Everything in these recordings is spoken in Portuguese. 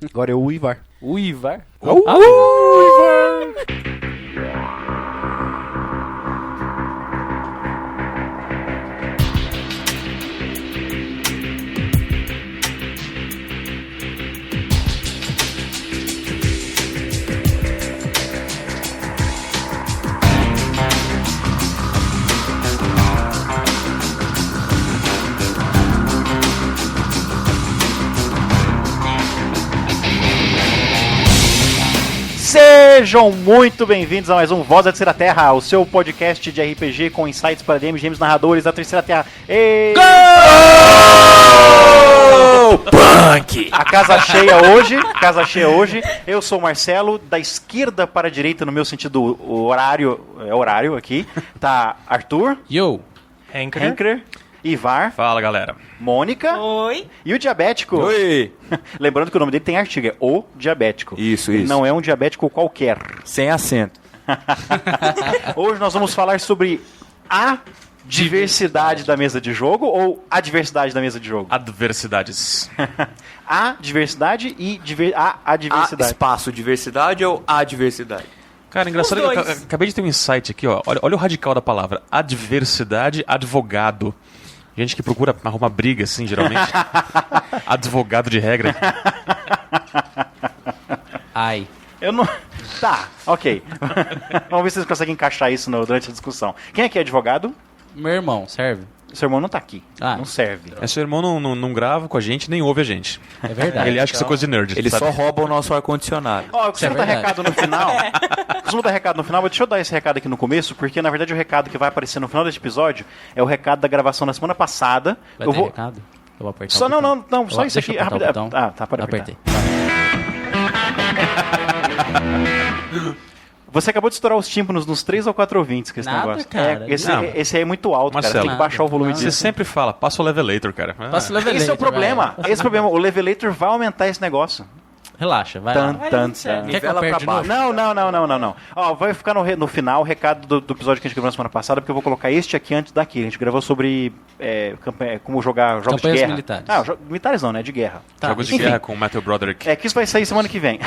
Agora é o Ivar. O Ivar? Sejam muito bem-vindos a mais um Voz da Terceira Terra, o seu podcast de RPG com insights para DMs, narradores da Terceira Terra. Go! Punk! A casa cheia hoje. Eu sou o Marcelo, da esquerda para a direita, no meu sentido horário aqui, tá Arthur, Yo! Henker, Ivar, Fala, galera. Mônica. Oi. E o diabético. Oi! Lembrando que o nome dele tem artigo, é o diabético. Isso. Não é um diabético qualquer. Sem acento. Hoje nós vamos falar sobre a diversidade da mesa de jogo ou a diversidade da mesa de jogo? Adversidades. A diversidade e a diversidade. Espaço diversidade ou a diversidade? Cara, engraçado Os que eu dois. acabei de ter um insight aqui, ó. Olha o radical da palavra. Adversidade, advogado. Gente que procura arrumar briga, assim, geralmente. Advogado de regra. Ai. Eu não... Tá, ok. Vamos ver se vocês conseguem encaixar isso durante a discussão. Quem aqui é advogado? Meu irmão, serve? Seu irmão não tá aqui. Ah. Não serve. Seu irmão não grava com a gente, nem ouve a gente. É verdade. Ele acha que isso é coisa de nerd. Ele sabe? só rouba o nosso ar-condicionado. Ó, eu costumo é dar verdade. recado no final. Costumo dar recado no final, mas deixa eu dar esse recado aqui no começo, porque na verdade o recado que vai aparecer no final deste episódio é o recado da gravação da semana passada. Vai ter recado? Eu vou apertar Só o botão. não, só isso Deixa aqui. eu apertar o botão. Ah, tá, pode apertar. Apertei. Você acabou de estourar os tímpanos nos 3 ou 4 ouvintes com esse Nada, negócio. cara. Esse aí é muito alto, cara. Marcelo. Tem que baixar o volume Você disso. sempre fala, passa o levelator, cara. Passa o levelator. Esse é o problema. Esse é o problema. O levelator vai aumentar esse negócio. Relaxa, vai lá. Tan. Quer que eu Nivela aperte de pra novo? Não. Ó, vai ficar no final o recado do episódio que a gente gravou na semana passada, porque eu vou colocar este aqui antes daqui. A gente gravou sobre como jogar jogos de Campanhas guerra. militares. Militares não, né? De guerra. Tá. Jogos de Enfim. guerra com o Matthew Broderick. É que isso vai sair semana que vem.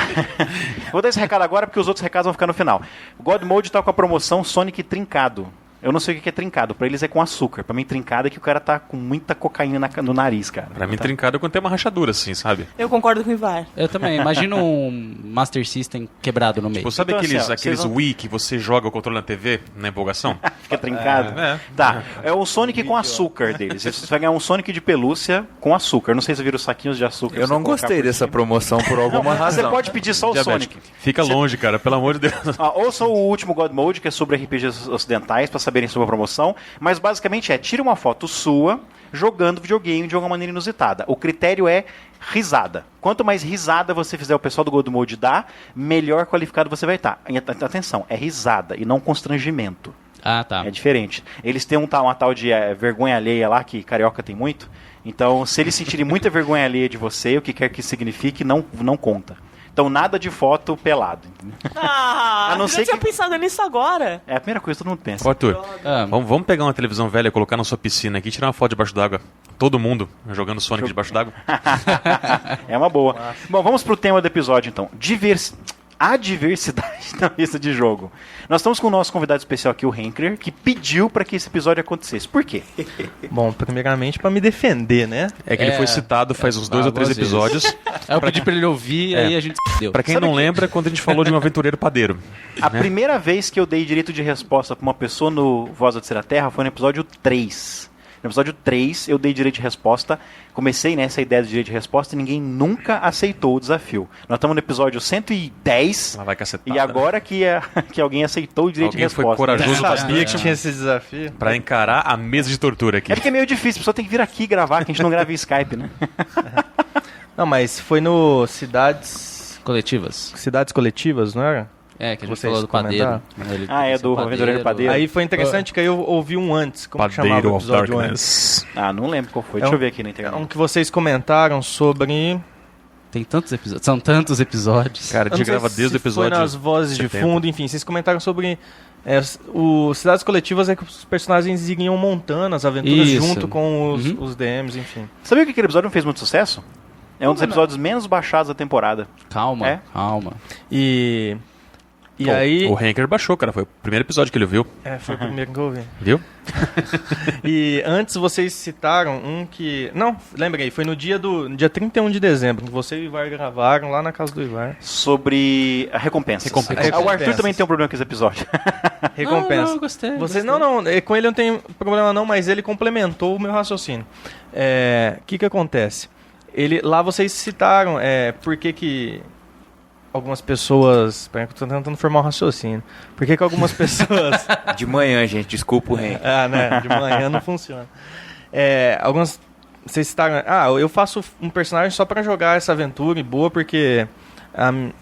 Vou dar esse recado agora porque os outros recados vão ficar no final. O God Mode tá com a promoção Sonic Trincado. Eu não sei o que é trincado. Pra eles é com açúcar. Pra mim, trincado é que o cara tá com muita cocaína no nariz, cara. Pra mim, Tá. trincado é quando tem uma rachadura, assim, sabe? Eu concordo com o Ivar. Eu também. Imagina um Master System quebrado no meio. Tipo, sabe Então, aqueles, assim, ó, aqueles vocês vão- Wii que você joga o controle na TV, na empolgação? Fica trincado. É. Tá. É o Sonic com açúcar deles. Você vai ganhar um Sonic de pelúcia com açúcar. Não sei se viram os saquinhos de açúcar. Eu pra você não colocar gostei por dessa cima. promoção por alguma Você razão. pode pedir só o Diabético. Sonic. Fica longe, cara, pelo amor de Deus. Ouça o último God Mode, que é sobre RPGs ocidentais, pra saberem sobre a promoção. Mas basicamente tire uma foto sua jogando videogame de alguma maneira inusitada. O critério é risada. Quanto mais risada você fizer o pessoal do God Mode dar, melhor qualificado você vai estar. Atenção, é risada e não constrangimento. Ah, tá. É diferente. Eles têm uma tal de vergonha alheia lá, que carioca tem muito. Então, se eles sentirem muita vergonha alheia de você, o que quer que signifique, não conta. Então, nada de foto pelado. Ah, A não eu ser já tinha que- pensado nisso agora. É a primeira coisa que todo mundo pensa. Ô, Arthur, Ah, vamos pegar uma televisão velha, colocar na sua piscina aqui e tirar uma foto debaixo d'água. Todo mundo jogando Sonic debaixo d'água. É uma boa. Bom, vamos pro tema do episódio, então. A diversidade da mesa de jogo. Nós estamos com o nosso convidado especial aqui, o Henker, que pediu para que esse episódio acontecesse. Por quê? Bom, primeiramente pra me defender, né? É que ele É. foi citado faz uns 2 ou 3 algumas vezes. episódios. eu pedi pra ele ouvir, aí a gente deu. Pra quem Sabe não que- lembra, quando a gente falou de um aventureiro padeiro. A primeira vez que eu dei direito de resposta para uma pessoa no Voz da Terceira Terra foi no episódio 3. No episódio 3, eu dei direito de resposta. Comecei nessa ideia de direito de resposta e ninguém nunca aceitou o desafio. Nós estamos no episódio 110 Lá vai cacetada. e agora que alguém aceitou o direito Alguém de foi resposta. corajoso Eu pra sabia que tinha esse desafio. pra encarar a mesa de tortura aqui. É porque é meio difícil, a pessoa tem que vir aqui gravar, que a gente não grava via Skype, né? Não, mas foi no Cidades Coletivas. Não era? É, que a gente Vocês falou do padeiro. comentaram? Ele Ah, é ser do Aventureiro Padeiro. Aí foi interessante que aí eu ouvi um antes. Como que chamava Padeiro o of episódio antes? Darkness. Ah, não lembro qual foi. É Deixa um- eu ver aqui na É internet. um que vocês comentaram sobre... Tem tantos episódios. São tantos episódios. Cara, a Eu gente não sei grava desde o se episódio. Foi nas vozes de 70. fundo, enfim. Vocês comentaram sobre... o Cidades Coletivas é que os personagens iriam montando as aventuras Isso. junto com Uhum. os DMs, enfim. Sabia que aquele episódio não fez muito sucesso? É um dos episódios menos baixados da temporada. Calma, É? calma. E Pô, aí... O Henker baixou, cara. Foi o primeiro episódio que ele viu. Foi o primeiro que eu ouvi. Viu? E antes vocês citaram um que... Não, lembrei, foi no dia 31 de dezembro, que você e o Ivar gravaram lá na casa do Ivar. Sobre a recompensa. Recompensa. O Arthur também tem um problema com esse episódio. Recompensa. Não, eu gostei. Vocês, não, com ele eu não tenho problema não, mas ele complementou o meu raciocínio. O que acontece? Lá vocês citaram por que algumas pessoas... Peraí que eu tô tentando formar um raciocínio. Por que algumas pessoas... De manhã, gente, desculpa o Henk. né? De manhã não funciona. Algumas... Vocês citaram... eu faço um personagem só pra jogar essa aventura e boa, porque...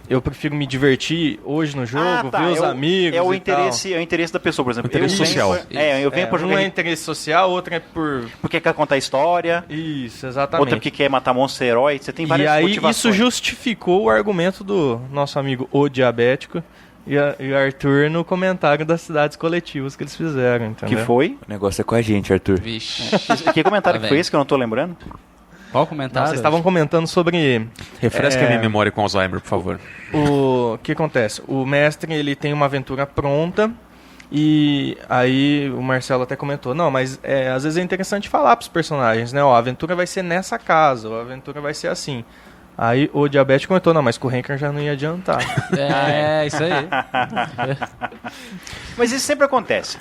eu prefiro me divertir hoje no jogo, ver os amigos é o e interesse, é o interesse da pessoa, por exemplo. Interesse social. Eu venho pra jogar um é interesse social, outro é por... porque quer contar a história, Isso, exatamente. outro porque quer matar monstro herói. Você tem várias E aí motivações. isso justificou o argumento do nosso amigo O Diabético e o Arthur no comentário das cidades coletivas que eles fizeram, entendeu? Que foi? O negócio é com a gente, Arthur. Vixe. Que comentário Tá que foi vendo? esse que eu não tô lembrando? Qual Não, comentário? vocês estavam comentando sobre Refresca a minha memória com Alzheimer, por favor. o que acontece. O mestre ele tem uma aventura pronta e aí o Marcelo até comentou, não, mas às vezes é interessante falar pros personagens, né? Ó, a aventura vai ser nessa casa, ou a aventura vai ser assim. Aí o Diabético comentou, não, mas com o Henker já não ia adiantar. Isso aí. Mas isso sempre acontece.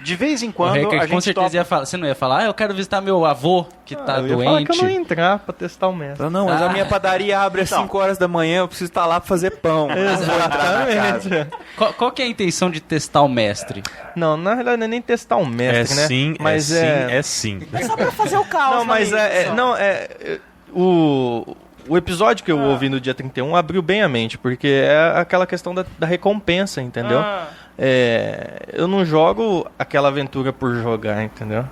De vez em O quando Hacker a com gente certeza topa... ia falar. Você não ia falar, eu quero visitar meu avô que tá eu ia falar que eu doente. não ia entrar pra testar o mestre. Não, mas a minha padaria abre às Não. 5 horas da manhã, eu preciso estar lá pra fazer pão. Exatamente. Qual que é a intenção de testar o mestre? Não, na realidade não é nem testar um mestre, né? sim, Mas é sim. Só pra fazer o caos. Não, mas o episódio que eu ouvi no dia 31 abriu bem a mente, porque é aquela questão da recompensa, entendeu? Eu não jogo aquela aventura por jogar, entendeu?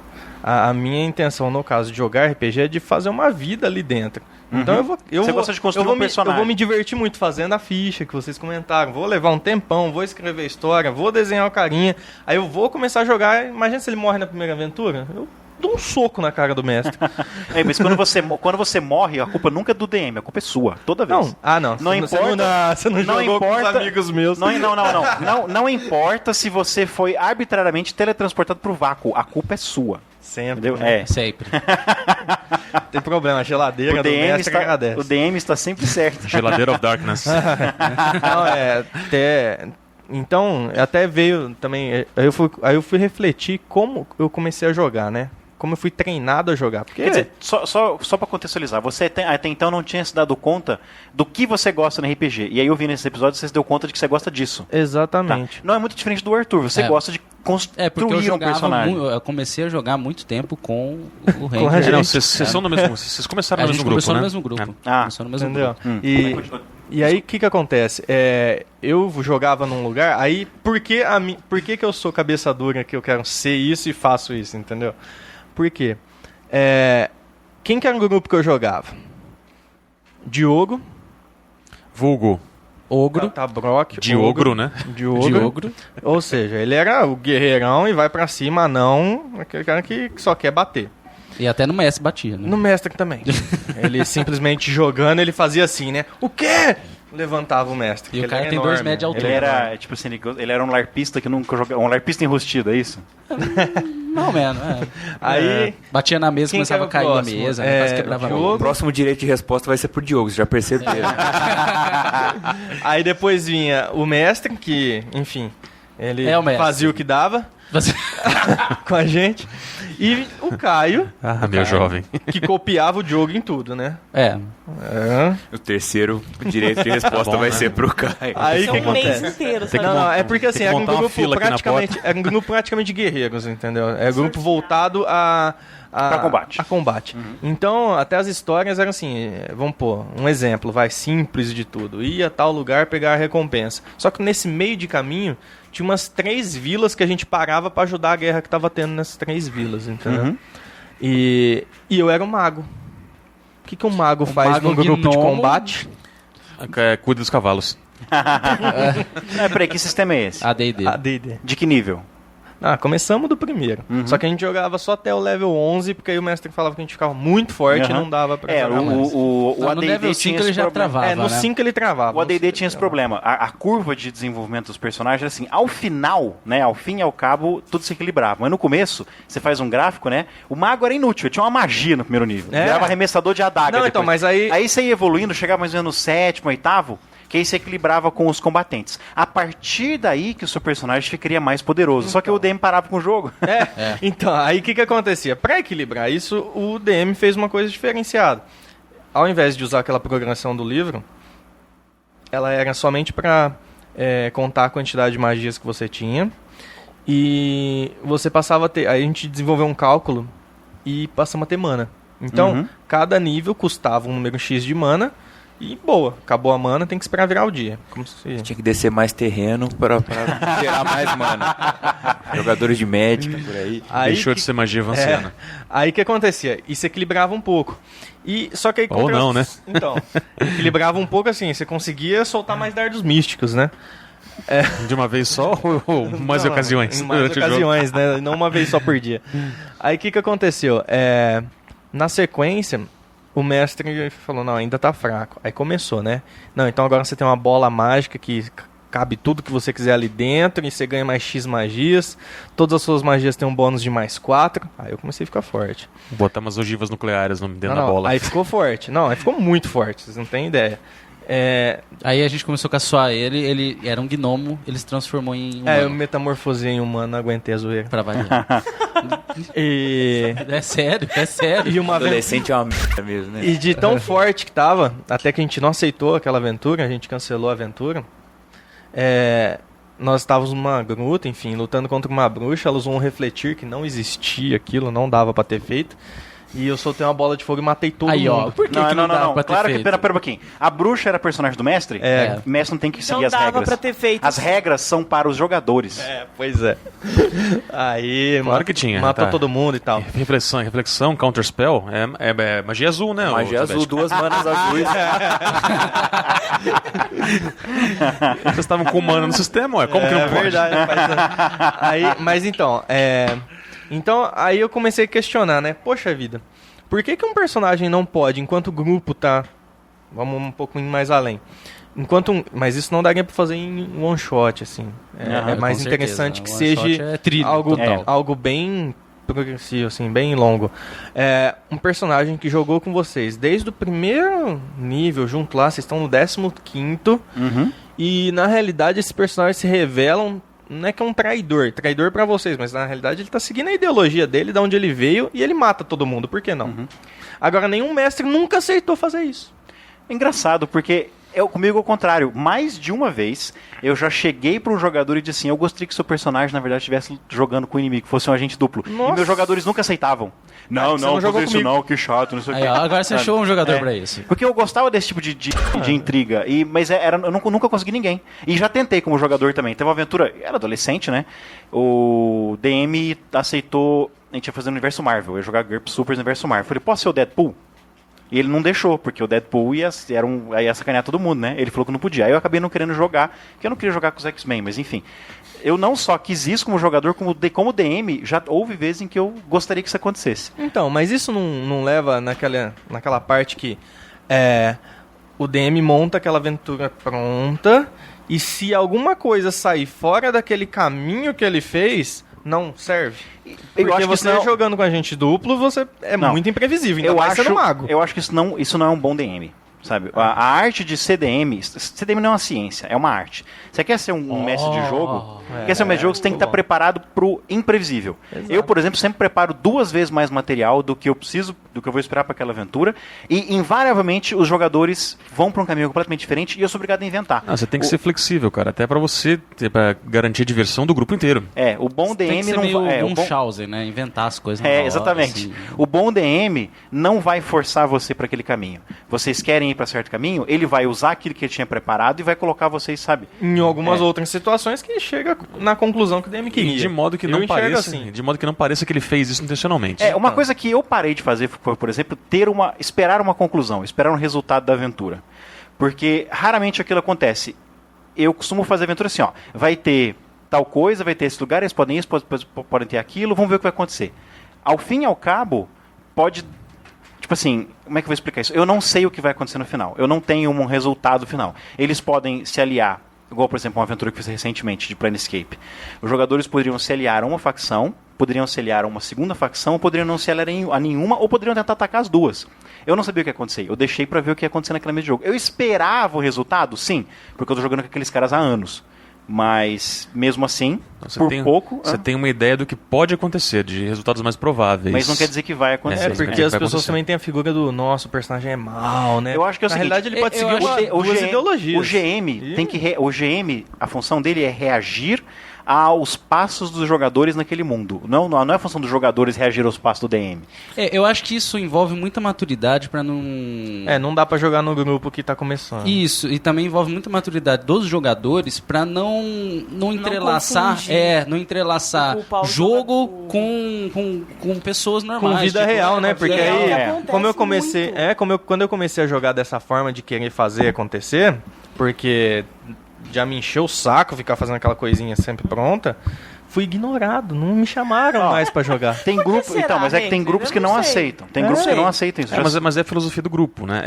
A minha intenção, no caso de jogar RPG, é de fazer uma vida ali dentro. Então Você gosta de construir um personagem. Eu vou me divertir muito fazendo a ficha que vocês comentaram. Vou levar um tempão, vou escrever a história, vou desenhar o carinha. Aí eu vou começar a jogar. Imagina se ele morre na primeira aventura. Eu dou um soco na cara do mestre. Mas quando você morre, a culpa nunca é do DM, a culpa é sua, toda vez. Não. Não importa. Você não jogou com os amigos meus. Não importa se você foi arbitrariamente teletransportado pro vácuo, a culpa é sua. Sempre. Entendeu? Né? Sempre. Tem problema, a geladeira do mestre agradece. o DM está sempre certo. Geladeira of Darkness. Não, então, até veio também... Aí eu fui refletir como eu comecei a jogar, né? Como eu fui treinado a jogar. Porque Quer dizer, só pra contextualizar, você até então não tinha se dado conta do que você gosta no RPG. E aí eu vi nesse episódio, você se deu conta de que você gosta disso. Tá. Exatamente. Não é muito diferente do Arthur, você gosta de construir Porque eu um jogava personagem. eu comecei a jogar há muito tempo com o Com a Ranger. gente. Não, vocês são do mesmo. Vocês começaram A no gente mesmo grupo, começou né? no mesmo grupo. Ah. Começou no mesmo Entendeu? grupo. E aí, o que acontece? Eu jogava num lugar, aí, por que eu sou cabeça dura que eu quero ser isso e faço isso, entendeu? Por quê? Quem que era o grupo que eu jogava? Diogo. Vulgo. Ogro. Tatabrock. Diogro, né? Diogro. Ou seja, ele era o guerreirão e vai pra cima, não aquele cara que só quer bater. E até no mestre batia, né? No mestre também. Ele simplesmente jogando, ele fazia assim, né? O quê? Levantava o mestre. E o Ele cara era tem 2 enorme, metros de altura. Ele era, tipo assim, ele era um larpista que nunca jogava. Um larpista enrustido, é isso? Não, mano. Aí, Batia na mesa, Quem começava a que era cair o a próximo? mesa, quase quebrava a Diogo. mesa. O próximo direito de resposta vai ser pro Diogo, vocês já perceberam. aí depois vinha o mestre, que, enfim, ele É o mestre. fazia o que dava Você- com a gente. E o Caio, Ah, meu jovem. que copiava o Diogo em tudo, né? É. O terceiro direito de resposta Tá bom, vai né? ser pro Caio. Aí o que Um mês acontece? inteiro, Tem sabe? que Não, é porque assim, tem que era um montar uma grupo fila aqui na praticamente, era um grupo praticamente de guerreiros, entendeu? É um grupo voltado Pra combate. a combate. Então, até as histórias eram assim, vamos pôr, um exemplo, vai, simples de tudo. Ia a tal lugar pegar a recompensa. Só que nesse meio de caminho, tinha umas 3 vilas que a gente parava pra ajudar a guerra que tava tendo nessas 3 vilas, entendeu? Uhum. E eu era um mago. O que um mago faz mago num grupo de gnomo. combate? Cuida dos cavalos. Peraí, que sistema é esse? AD&D. A D&D. De que nível? Começamos do primeiro. Só que a gente jogava só até o level 11, porque aí o mestre falava que a gente ficava muito forte e não dava pra jogar mais. O No AD&D level tinha 5 ele esse já problema. travava, No né? 5 ele travava. O AD&D tinha esse problema. A curva de desenvolvimento dos personagens, assim, ao final, né, ao fim e ao cabo, tudo se equilibrava. Mas no começo, você faz um gráfico, né, o mago era inútil, ele tinha uma magia no primeiro nível. Virava arremessador de adaga. Não, então, depois. mas aí... Aí você ia evoluindo, chegava mais ou menos no 7º, 8º, que aí se equilibrava com os combatentes. A partir daí que o seu personagem ficaria mais poderoso. Só que o DM parava com o jogo. Então, aí o que acontecia? Pra equilibrar isso, o DM fez uma coisa diferenciada. Ao invés de usar aquela programação do livro, ela era somente pra contar a quantidade de magias que você tinha. E você passava a ter... Aí a gente desenvolveu um cálculo e passamos a ter mana. Então, cada nível custava um número X de mana. E boa, acabou a mana, tem que esperar virar o dia. Como se... Tinha que descer mais terreno pra gerar mais mana. Jogadores de Magic por aí. Deixou de ser magia avançada. Aí o que acontecia? Isso equilibrava um pouco. Só que aí, Ou não, né? Então, equilibrava um pouco assim, você conseguia soltar mais dardos místicos, né? De uma vez só ou mais ocasiões? Em mais durante o jogo? ocasiões, né? Não uma vez só por dia. Aí o que aconteceu? Na sequência, o mestre falou, não, ainda tá fraco. Aí começou, né? Não, então agora você tem uma bola mágica que cabe tudo que você quiser ali dentro e você ganha mais X magias. Todas as suas magias têm um bônus de mais 4. Aí eu comecei a ficar forte. Botar umas ogivas nucleares dentro da bola. Aí ficou forte. Não, aí ficou muito forte, vocês não têm ideia. Aí a gente começou a caçoar ele era um gnomo, ele se transformou em humano. Eu metamorfosei em humano, não aguentei a zoeira. Pra variar. É sério. E uma vez... Adolescente é uma merda mesmo, né? E de tão forte que tava, até que a gente não aceitou aquela aventura, a gente cancelou a aventura. Nós estávamos numa gruta, enfim, lutando contra uma bruxa, ela usou um refletir que não existia aquilo, não dava pra ter feito. E eu soltei uma bola de fogo e matei todo Aí, mundo. ó, por que não dava pra ter Claro feito? que, pera um pouquinho. A bruxa era personagem do mestre? O mestre não tem que seguir Não as dava regras. pra ter feito. As regras são para os jogadores. Pois é. Aí, Claro que tinha. matou Tá. todo mundo e tal. Reflexão, counterspell, é magia azul, né? Magia ô, azul, Tobete? 2 manas azuis. Vocês estavam com mana no sistema, ué. Como que não pode? Verdade, mas então, Então, aí eu comecei a questionar, né? Poxa vida, por que um personagem não pode, enquanto o grupo tá... Vamos um pouco mais além. Mas isso não daria pra fazer em one shot, assim. É mais com interessante certeza. que One shot seja é trilho total. algo bem progressivo, assim, bem longo. Um personagem que jogou com vocês desde o primeiro nível, junto lá, vocês estão no 15º, e na realidade esses personagens se revelam, não é que é um traidor pra vocês, mas na realidade ele tá seguindo a ideologia dele, de onde ele veio, e ele mata todo mundo, por que não? Agora, nenhum mestre nunca aceitou fazer isso. É engraçado, porque comigo ao contrário. Mais de uma vez, eu já cheguei para um jogador e disse assim, eu gostaria que seu personagem, na verdade, estivesse jogando com o inimigo, fosse um agente duplo. Nossa. E meus jogadores nunca aceitavam. Não jogou isso comigo. não, que chato, não sei o Aí, que. ó, agora você achou um jogador pra isso. Porque eu gostava desse tipo de intriga, mas eu nunca consegui ninguém. E já tentei como jogador também. Teve uma aventura, era adolescente, né? O DM aceitou, a gente ia fazer no universo Marvel, eu ia jogar GURPS Super no universo Marvel. Eu falei, posso ser o Deadpool? E ele não deixou, porque o Deadpool ia sacanear todo mundo, né? Ele falou que não podia. Aí eu acabei não querendo jogar, porque eu não queria jogar com os X-Men, mas enfim. Eu não só quis isso como jogador, como DM, já houve vezes em que eu gostaria que isso acontecesse. Então, mas isso não leva naquela parte que o DM monta aquela aventura pronta, e se alguma coisa sair fora daquele caminho que ele fez, não serve. Porque Eu acho que você isso não... jogando com agente duplo, você Não. muito imprevisível, ainda mais sendo mago. Eu acho que isso não é um bom DM. Sabe? A arte de CDM não é uma ciência, é uma arte. Você quer ser um mestre de jogo? Quer ser um mestre de jogo, você tem que estar preparado pro imprevisível. Exato. Eu, por exemplo, sempre preparo 2 vezes mais material do que eu preciso, do que eu vou esperar para aquela aventura. E, invariavelmente, os jogadores vão para um caminho completamente diferente e eu sou obrigado a inventar. Não, você tem que ser flexível, cara. Até pra você, pra garantir a diversão do grupo inteiro. O bom Tem que DM ser não meio vai... Munchausen, né? Inventar as coisas na hora, Exatamente. assim. O bom DM não vai forçar você para aquele caminho. Vocês querem ir para certo caminho, ele vai usar aquilo que ele tinha preparado e vai colocar vocês, sabe? Em algumas outras situações que chega na conclusão que o DM queria. De modo que Eu não enxergo pareça, assim. de modo que não pareça que ele fez isso intencionalmente. Uma coisa que eu parei de fazer foi, por exemplo, esperar uma conclusão, esperar um resultado da aventura. Porque raramente aquilo acontece. Eu costumo fazer aventura assim, ó, vai ter tal coisa, vai ter esse lugar, eles podem isso, podem ter aquilo, vamos ver o que vai acontecer. Ao fim e ao cabo, pode... Tipo assim, como é que eu vou explicar isso? Eu não sei o que vai acontecer no final. Eu não tenho um resultado final. Eles podem se aliar, igual, por exemplo, uma aventura que eu fiz recentemente, de Planescape. Os jogadores poderiam se aliar a uma facção, poderiam se aliar a uma segunda facção, poderiam não se aliar a nenhuma, ou poderiam tentar atacar as duas. Eu não sabia o que ia acontecer. Eu deixei pra ver o que ia acontecer naquela mesa de jogo. Eu esperava o resultado? Sim, porque eu tô jogando com aqueles caras há anos. Mas, mesmo assim, pouco... Você tem uma ideia do que pode acontecer, de resultados mais prováveis. Mas não quer dizer que vai acontecer. Porque as pessoas também têm a figura do nosso personagem é mau, né? Eu acho que é o Na seguinte, realidade, ele pode seguir duas ideologias. O GM, a função dele é reagir aos passos dos jogadores naquele mundo. Não é a função dos jogadores reagir aos passos do DM. Eu acho que isso envolve muita maturidade pra não... não dá pra jogar no grupo que tá começando. Isso, e também envolve muita maturidade dos jogadores pra não entrelaçar, não entrelaçar jogo com pessoas normais. Com vida real, né? Porque aí, quando eu comecei a jogar dessa forma de querer fazer acontecer, porque já me encheu o saco ficar fazendo aquela coisinha sempre pronta, fui ignorado, não me chamaram mais pra jogar. Tem grupo, então, mas é que tem grupos que não aceitam. Tem grupos que não aceitam isso. Mas é a filosofia do grupo, né?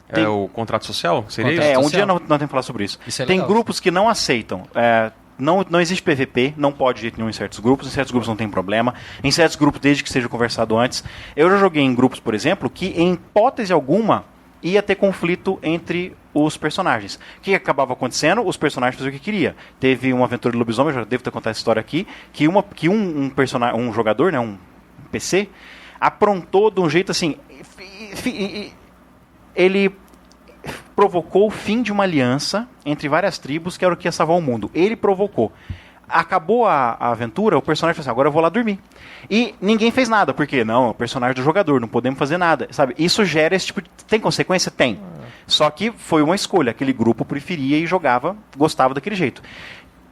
É o contrato social? Seria isso? Um dia nós temos que falar sobre isso. Tem legal. grupos que não aceitam. Não existe PVP, não pode de jeito nenhum em certos grupos não tem problema. Em certos grupos, desde que seja conversado antes. Eu já joguei em grupos, por exemplo, que em hipótese alguma ia ter conflito entre os personagens. O que acabava acontecendo? Os personagens faziam o que queria. Teve uma aventura de lobisomem, eu já devo ter contado essa história aqui, que um jogador, né, um PC, aprontou de um jeito assim... Ele provocou o fim de uma aliança entre várias tribos, que era o que ia salvar o mundo. Ele provocou. Acabou a aventura, o personagem falou assim, agora eu vou lá dormir. E ninguém fez nada, porque não, é o personagem do jogador, não podemos fazer nada, sabe? Isso gera esse tipo de... Tem consequência? Tem. Só que foi uma escolha, aquele grupo preferia e gostava daquele jeito.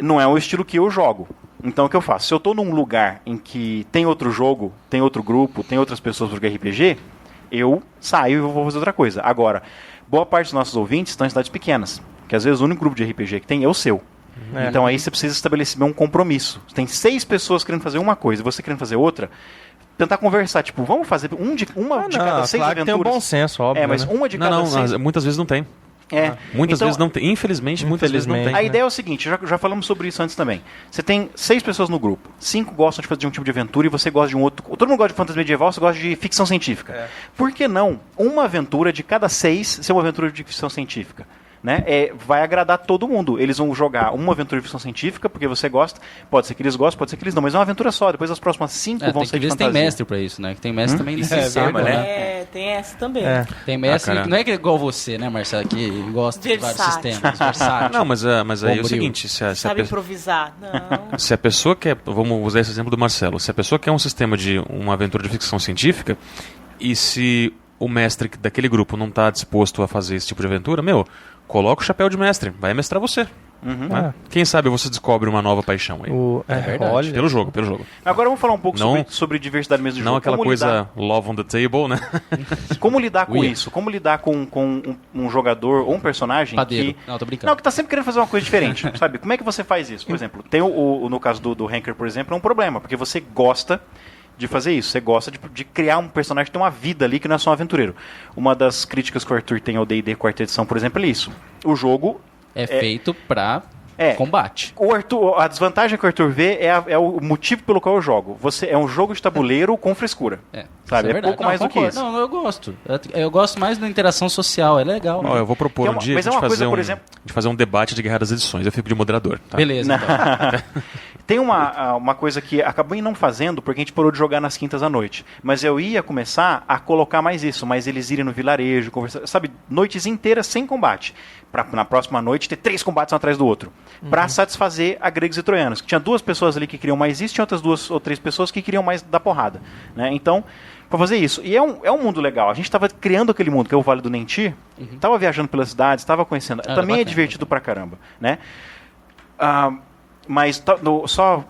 Não é o estilo que eu jogo. Então o que eu faço? Se eu estou num lugar em que tem outro jogo, tem outro grupo, tem outras pessoas para jogar RPG, eu saio e vou fazer outra coisa. Agora, boa parte dos nossos ouvintes estão em cidades pequenas, que às vezes o único grupo de RPG que tem é o seu. Então aí você precisa estabelecer um compromisso. Tem 6 pessoas querendo fazer uma coisa e você querendo fazer outra, tentar conversar, tipo, vamos fazer uma de cada 6 claro aventuras. Tem um bom senso, óbvio. Mas né? uma de cada 6. Muitas vezes não tem. Muitas vezes não tem. Infelizmente, muitas vezes não tem. A ideia é o seguinte, já falamos sobre isso antes também. Você tem 6 pessoas no grupo, 5 gostam de fazer um tipo de aventura e você gosta de um outro. Todo mundo gosta de fantasia medieval, você gosta de ficção científica. Por que não uma aventura de cada 6 ser uma aventura de ficção científica? Né? Vai agradar todo mundo. Eles vão jogar uma aventura de ficção científica porque você gosta, pode ser que eles gostem, pode ser que eles não, mas é uma aventura só. Depois as próximas 5 vão ser de fantasia. Tem mestre pra isso, né? Que tem mestre também de sistema, né? Tem essa também. Tem mestre que não é igual você, né, Marcelo, que gosta de vários sistemas, versátil. Não, mas aí é o seguinte, sabe improvisar. Não. Se a pessoa quer, vamos usar esse exemplo do Marcelo, se a pessoa quer um sistema de uma aventura de ficção científica e se o mestre daquele grupo não está disposto a fazer esse tipo de aventura, coloca o chapéu de mestre, vai mestrar você. Quem sabe você descobre uma nova paixão aí. É verdade. Pelo jogo. Agora vamos falar um pouco sobre diversidade mesmo de jogo. Não aquela coisa love on the table, né? Como lidar com isso? Como lidar com um jogador ou um personagem Padeiro. que... Não, tô brincando. Não, que tá sempre querendo fazer uma coisa diferente, sabe? Como é que você faz isso? Por exemplo, tem no caso do Hanker, por exemplo, é um problema, porque você gosta de fazer isso. Você gosta de criar um personagem que tem uma vida ali, que não é só um aventureiro. Uma das críticas que o Arthur tem ao D&D quarta edição, por exemplo, é isso. O jogo... É feito pra combate. A desvantagem que o Arthur vê é o motivo pelo qual eu jogo. É um jogo de tabuleiro com frescura. Sabe? É pouco mais do que isso. Não, eu gosto. Eu gosto mais da interação social, é legal. Eu vou propor um dia de fazer um debate de Guerra das Edições. Eu fico de moderador. Tá? Beleza, então. Tem uma coisa que acabei não fazendo porque a gente parou de jogar nas quintas à noite. Mas eu ia começar a colocar mais isso, mas eles irem no vilarejo, conversar, sabe, noites inteiras sem combate. Na próxima noite ter 3 combates um atrás do outro. Pra satisfazer a gregos e troianos. Tinha 2 pessoas ali que queriam mais isso, tinha outras 2 ou 3 pessoas que queriam mais dar porrada. Né? Então, pra fazer isso. E é um mundo legal. A gente tava criando aquele mundo, que é o Vale do Nentir. Tava viajando pelas cidades, tava conhecendo. Também bacana, divertido pra caramba. Né? Mas só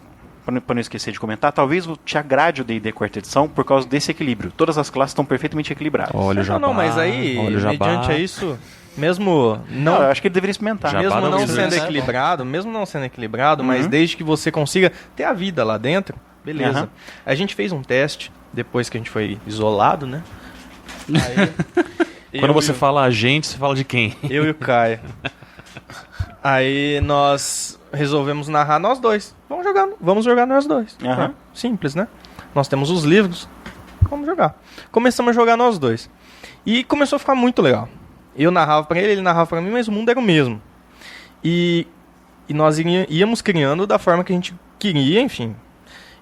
para não esquecer de comentar, talvez te agrade o D&D quarta edição por causa desse equilíbrio. Todas as classes estão perfeitamente equilibradas. Olha o jabá. Não, mas aí, mediante a isso... Mesmo Não, eu acho que ele deveria experimentar. Já mesmo para não o sendo business. equilibrado, mas desde que você consiga ter a vida lá dentro, beleza. Aham. A gente fez um teste, depois que a gente foi isolado, né? Aí, Quando eu você e o- fala a gente, você fala de quem? Eu e o Caio. Aí nós resolvemos narrar nós dois. Vamos jogar nós dois. Aham. Tá? Simples, né? Nós temos os livros, vamos jogar. Começamos a jogar nós dois. E começou a ficar muito legal. Eu narrava pra ele narrava pra mim, mas o mundo era o mesmo. E nós íamos criando da forma que a gente queria, enfim.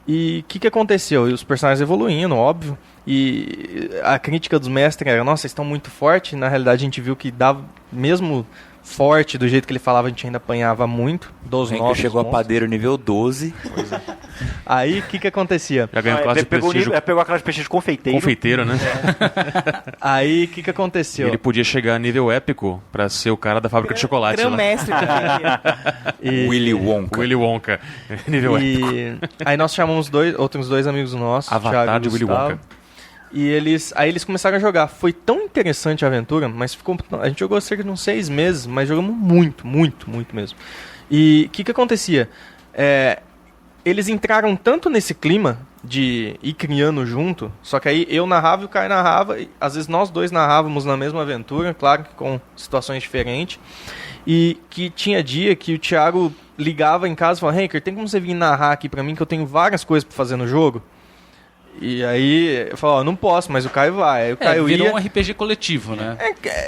E o que aconteceu? E os personagens evoluindo, óbvio. E a crítica dos mestres era, nossa, vocês estão muito fortes. Na realidade, a gente viu que dava, mesmo forte, do jeito que ele falava, a gente ainda apanhava muito dos O Henker nossos chegou a monstros. padeiro nível 12. Aí, o que acontecia? Já ganhou classe de pegou, prestígio pegou a classe de prestígio de confeiteiro. confeiteiro, né? Aí, o que E aconteceu? ele podia chegar a nível épico pra ser o cara da fábrica de chocolate lá. Grão-mestre também. E- Willy Wonka. Willy Wonka. Nível épico. E aí nós chamamos outros dois amigos nossos, Avatar Thiago e de Willy Gustavo. Wonka. E aí eles começaram a jogar. Foi tão interessante a aventura, mas a gente jogou cerca de uns 6 meses, mas jogamos muito, muito, muito mesmo. E o que acontecia? Eles entraram tanto nesse clima de ir criando junto, só que aí eu narrava e o Caio narrava, e às vezes nós dois narrávamos na mesma aventura, claro que com situações diferentes, e que tinha dia que o Thiago ligava em casa e falava, Henker, tem como você vir narrar aqui pra mim que eu tenho várias coisas pra fazer no jogo? E aí eu falava, não posso, mas o Caio vai. Aí o Caio virou ia... um RPG coletivo, né?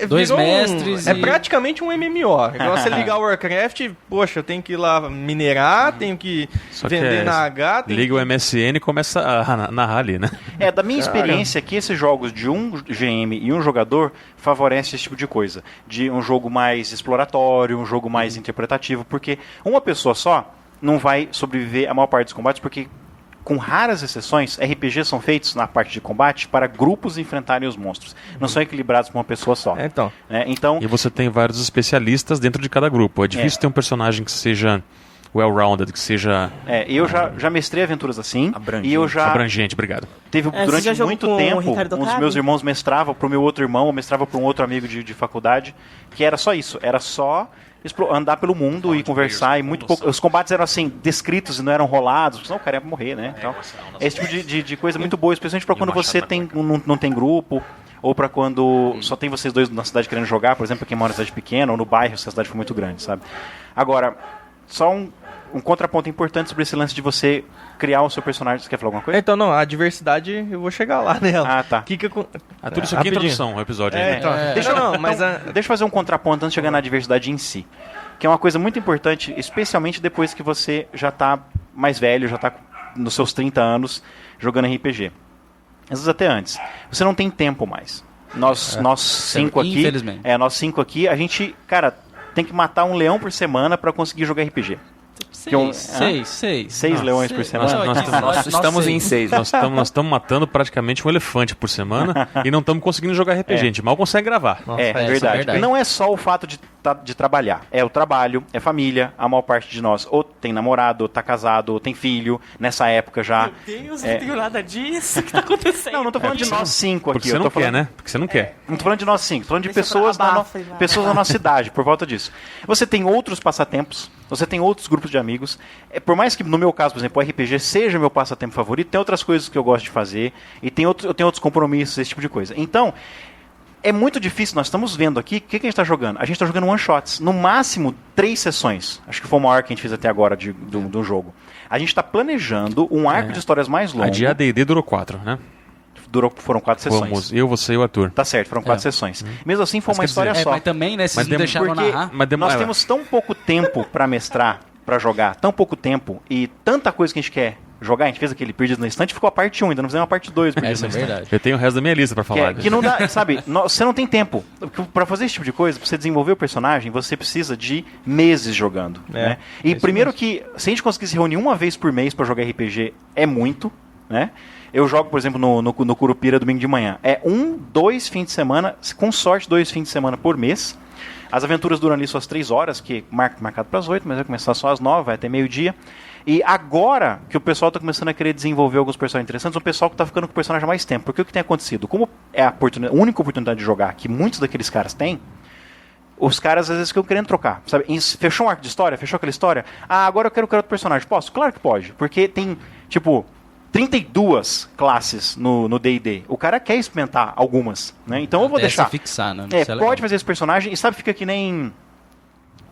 Dois Dois mestres É e- praticamente um MMO. Igual você ligar o Warcraft, poxa, eu tenho que ir lá minerar, tenho que Só que vender na H, tenho Liga o MSN e começa a narrar ali, né? Da minha experiência aqui, esses jogos de um GM e um jogador favorecem esse tipo de coisa. De um jogo mais exploratório, um jogo mais interpretativo, porque uma pessoa só não vai sobreviver a maior parte dos combates, porque com raras exceções, RPGs são feitos na parte de combate para grupos enfrentarem os monstros. Não são equilibrados por uma pessoa só. Então, Então, E você tem vários especialistas dentro de cada grupo. É difícil ter um personagem que seja well-rounded, que seja eu já mestrei aventuras assim. Abrangente. E eu já abrangente. Obrigado. teve Você durante já jogou muito com o tempo, Ricardo um dos Cabe? meus irmãos mestrava para o meu outro irmão, ou mestrava para um outro amigo de faculdade, que era só isso. Era só andar pelo mundo e conversar. E muito pouco. Os combates eram assim, descritos e não eram rolados, senão o cara ia morrer, né? Então, esse tipo de coisa muito boa, especialmente para quando você não tem grupo, ou para quando só tem vocês dois na cidade querendo jogar, por exemplo, quem mora em cidade pequena, ou no bairro, se a cidade for muito grande, sabe? Agora, só um contraponto importante sobre esse lance de você criar o seu personagem. Você quer falar alguma coisa? então não, a diversidade, eu vou chegar lá nela. Ah, tá. Tudo isso Tudo isso aqui é introdução ao episódio. aí, né? Então, Deixa eu fazer um contraponto antes de chegar na diversidade em si. Que é uma coisa muito importante, especialmente depois que você já está mais velho, já está nos seus 30 anos jogando RPG. Às vezes até antes. Você não tem tempo mais. Nós cinco aqui, Infelizmente. nós 5 aqui, a gente, cara, tem que matar um leão por semana para conseguir jogar RPG. Seis. 6 leões por semana. Nós estamos em 6. Nós estamos matando praticamente um elefante por semana e não estamos conseguindo jogar RPG. A gente mal consegue gravar. Nossa, É isso é verdade. verdade. Não é só o fato de trabalhar. É o trabalho, é família. A maior parte de nós ou tem namorado, ou tá casado, ou tem filho. Nessa época já. Meu Deus, não tenho nada disso que tá acontecendo. Não tô falando de nós 5 aqui. Porque você eu tô não falando... quer, né? Porque você não quer. Não tô falando de nós 5, tô falando de Deixa pessoas pra abafa, vai. pessoas da nossa idade, por volta disso. Você tem outros passatempos, você tem outros grupos de amigos. Por mais que, no meu caso, por exemplo, o RPG seja meu passatempo favorito, tem outras coisas que eu gosto de fazer, e eu tenho outros compromissos, esse tipo de coisa. Então, é muito difícil, nós estamos vendo aqui, o que a gente está jogando? A gente está jogando one-shots, no máximo 3 sessões. Acho que foi o maior que a gente fez até agora do jogo. A gente está planejando um arco de histórias mais longo. A de AD&D durou 4, né? Foram 4 sessões. Fomos eu, você e o Arthur. Tá certo, foram 4 sessões. Mesmo assim, foi Mas uma quer história dizer, só. Mas também, né, vocês não deixaram Porque narrar. nós temos tão pouco tempo para mestrar, para jogar, tão pouco tempo e tanta coisa que a gente quer jogar. A gente fez aquele Perdidos na Estante, ficou a parte 1, ainda não fizemos a parte 2 Perdidos Essa é na Estante. verdade. Eu tenho o resto da minha lista pra falar. Que não dá, sabe, você não tem tempo. Para fazer esse tipo de coisa, pra você desenvolver o personagem, você precisa de meses jogando. Né? E primeiro que, se a gente conseguir se reunir uma vez por mês para jogar RPG, é muito, né? Eu jogo, por exemplo, no Curupira domingo de manhã. É 2 fins de semana, com sorte 2 fins de semana por mês. As aventuras duram ali suas 3 horas, que marcado para as 8, mas vai começar só às 9, vai até meio-dia. E agora que o pessoal está começando a querer desenvolver alguns personagens interessantes, o pessoal que está ficando com o personagem há mais tempo. Porque o que tem acontecido? Como é a única oportunidade de jogar que muitos daqueles caras têm, os caras às vezes ficam querendo trocar, sabe? Fechou um arco de história, fechou aquela história, agora eu quero criar outro personagem. Posso? Claro que pode, porque tem, tipo, 32 classes no D&D. O cara quer experimentar algumas, né? Então eu vou deixar. Se fixar, né? Pode fazer esse personagem, e sabe, fica que nem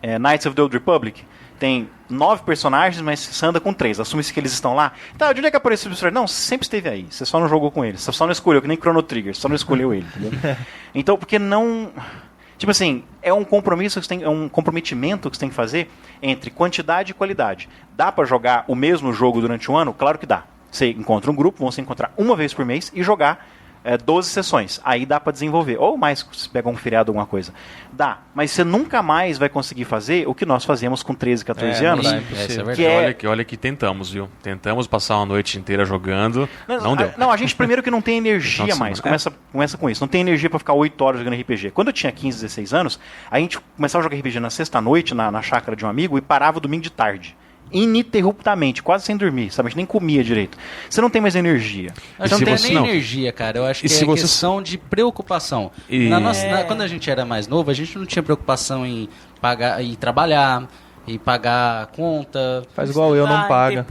Knights of the Old Republic. Tem 9 personagens, mas você anda com 3. Assume-se que eles estão lá. Tá, de onde é que apareceu o personagem? Não, sempre esteve aí. Você só não jogou com ele. Você só não escolheu, que nem Chrono Trigger. Você só não escolheu ele, entendeu? Então, porque não... Tipo assim, é um compromisso, é um comprometimento que você tem que fazer entre quantidade e qualidade. Dá pra jogar o mesmo jogo durante um ano? Claro que dá. Você encontra um grupo, vão se encontrar uma vez por mês e jogar 12 sessões. Aí dá pra desenvolver. Ou mais, se pegar um feriado, alguma coisa. Dá. Mas você nunca mais vai conseguir fazer o que nós fazíamos com 13, 14 anos. Olha que tentamos, viu? Tentamos passar uma noite inteira jogando. Não deu. Não, a gente primeiro que não tem energia mais. Começa com isso. Não tem energia pra ficar 8 horas jogando RPG. Quando eu tinha 15, 16 anos, a gente começava a jogar RPG na sexta-noite, na chácara de um amigo, e parava domingo de tarde. Ininterruptamente, quase sem dormir, sabe? A gente nem comia direito. Você não tem mais energia. Você não tem nem energia, cara. Eu acho que é questão de preocupação. Quando a gente era mais novo, a gente não tinha preocupação em pagar e trabalhar, e pagar conta. Faz igual eu, não paga.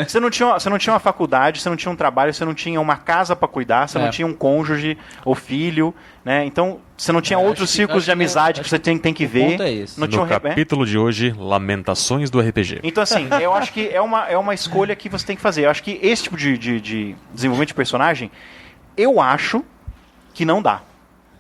Você não tinha uma faculdade, você não tinha um trabalho, você não tinha uma casa pra cuidar, você não tinha um cônjuge ou filho, né? Então, você não tinha outros círculos de amizade que você tem que ver. No capítulo de hoje, Lamentações do RPG. Então, assim, eu acho que é uma escolha que você tem que fazer. Eu acho que esse tipo de desenvolvimento de personagem, eu acho que não dá.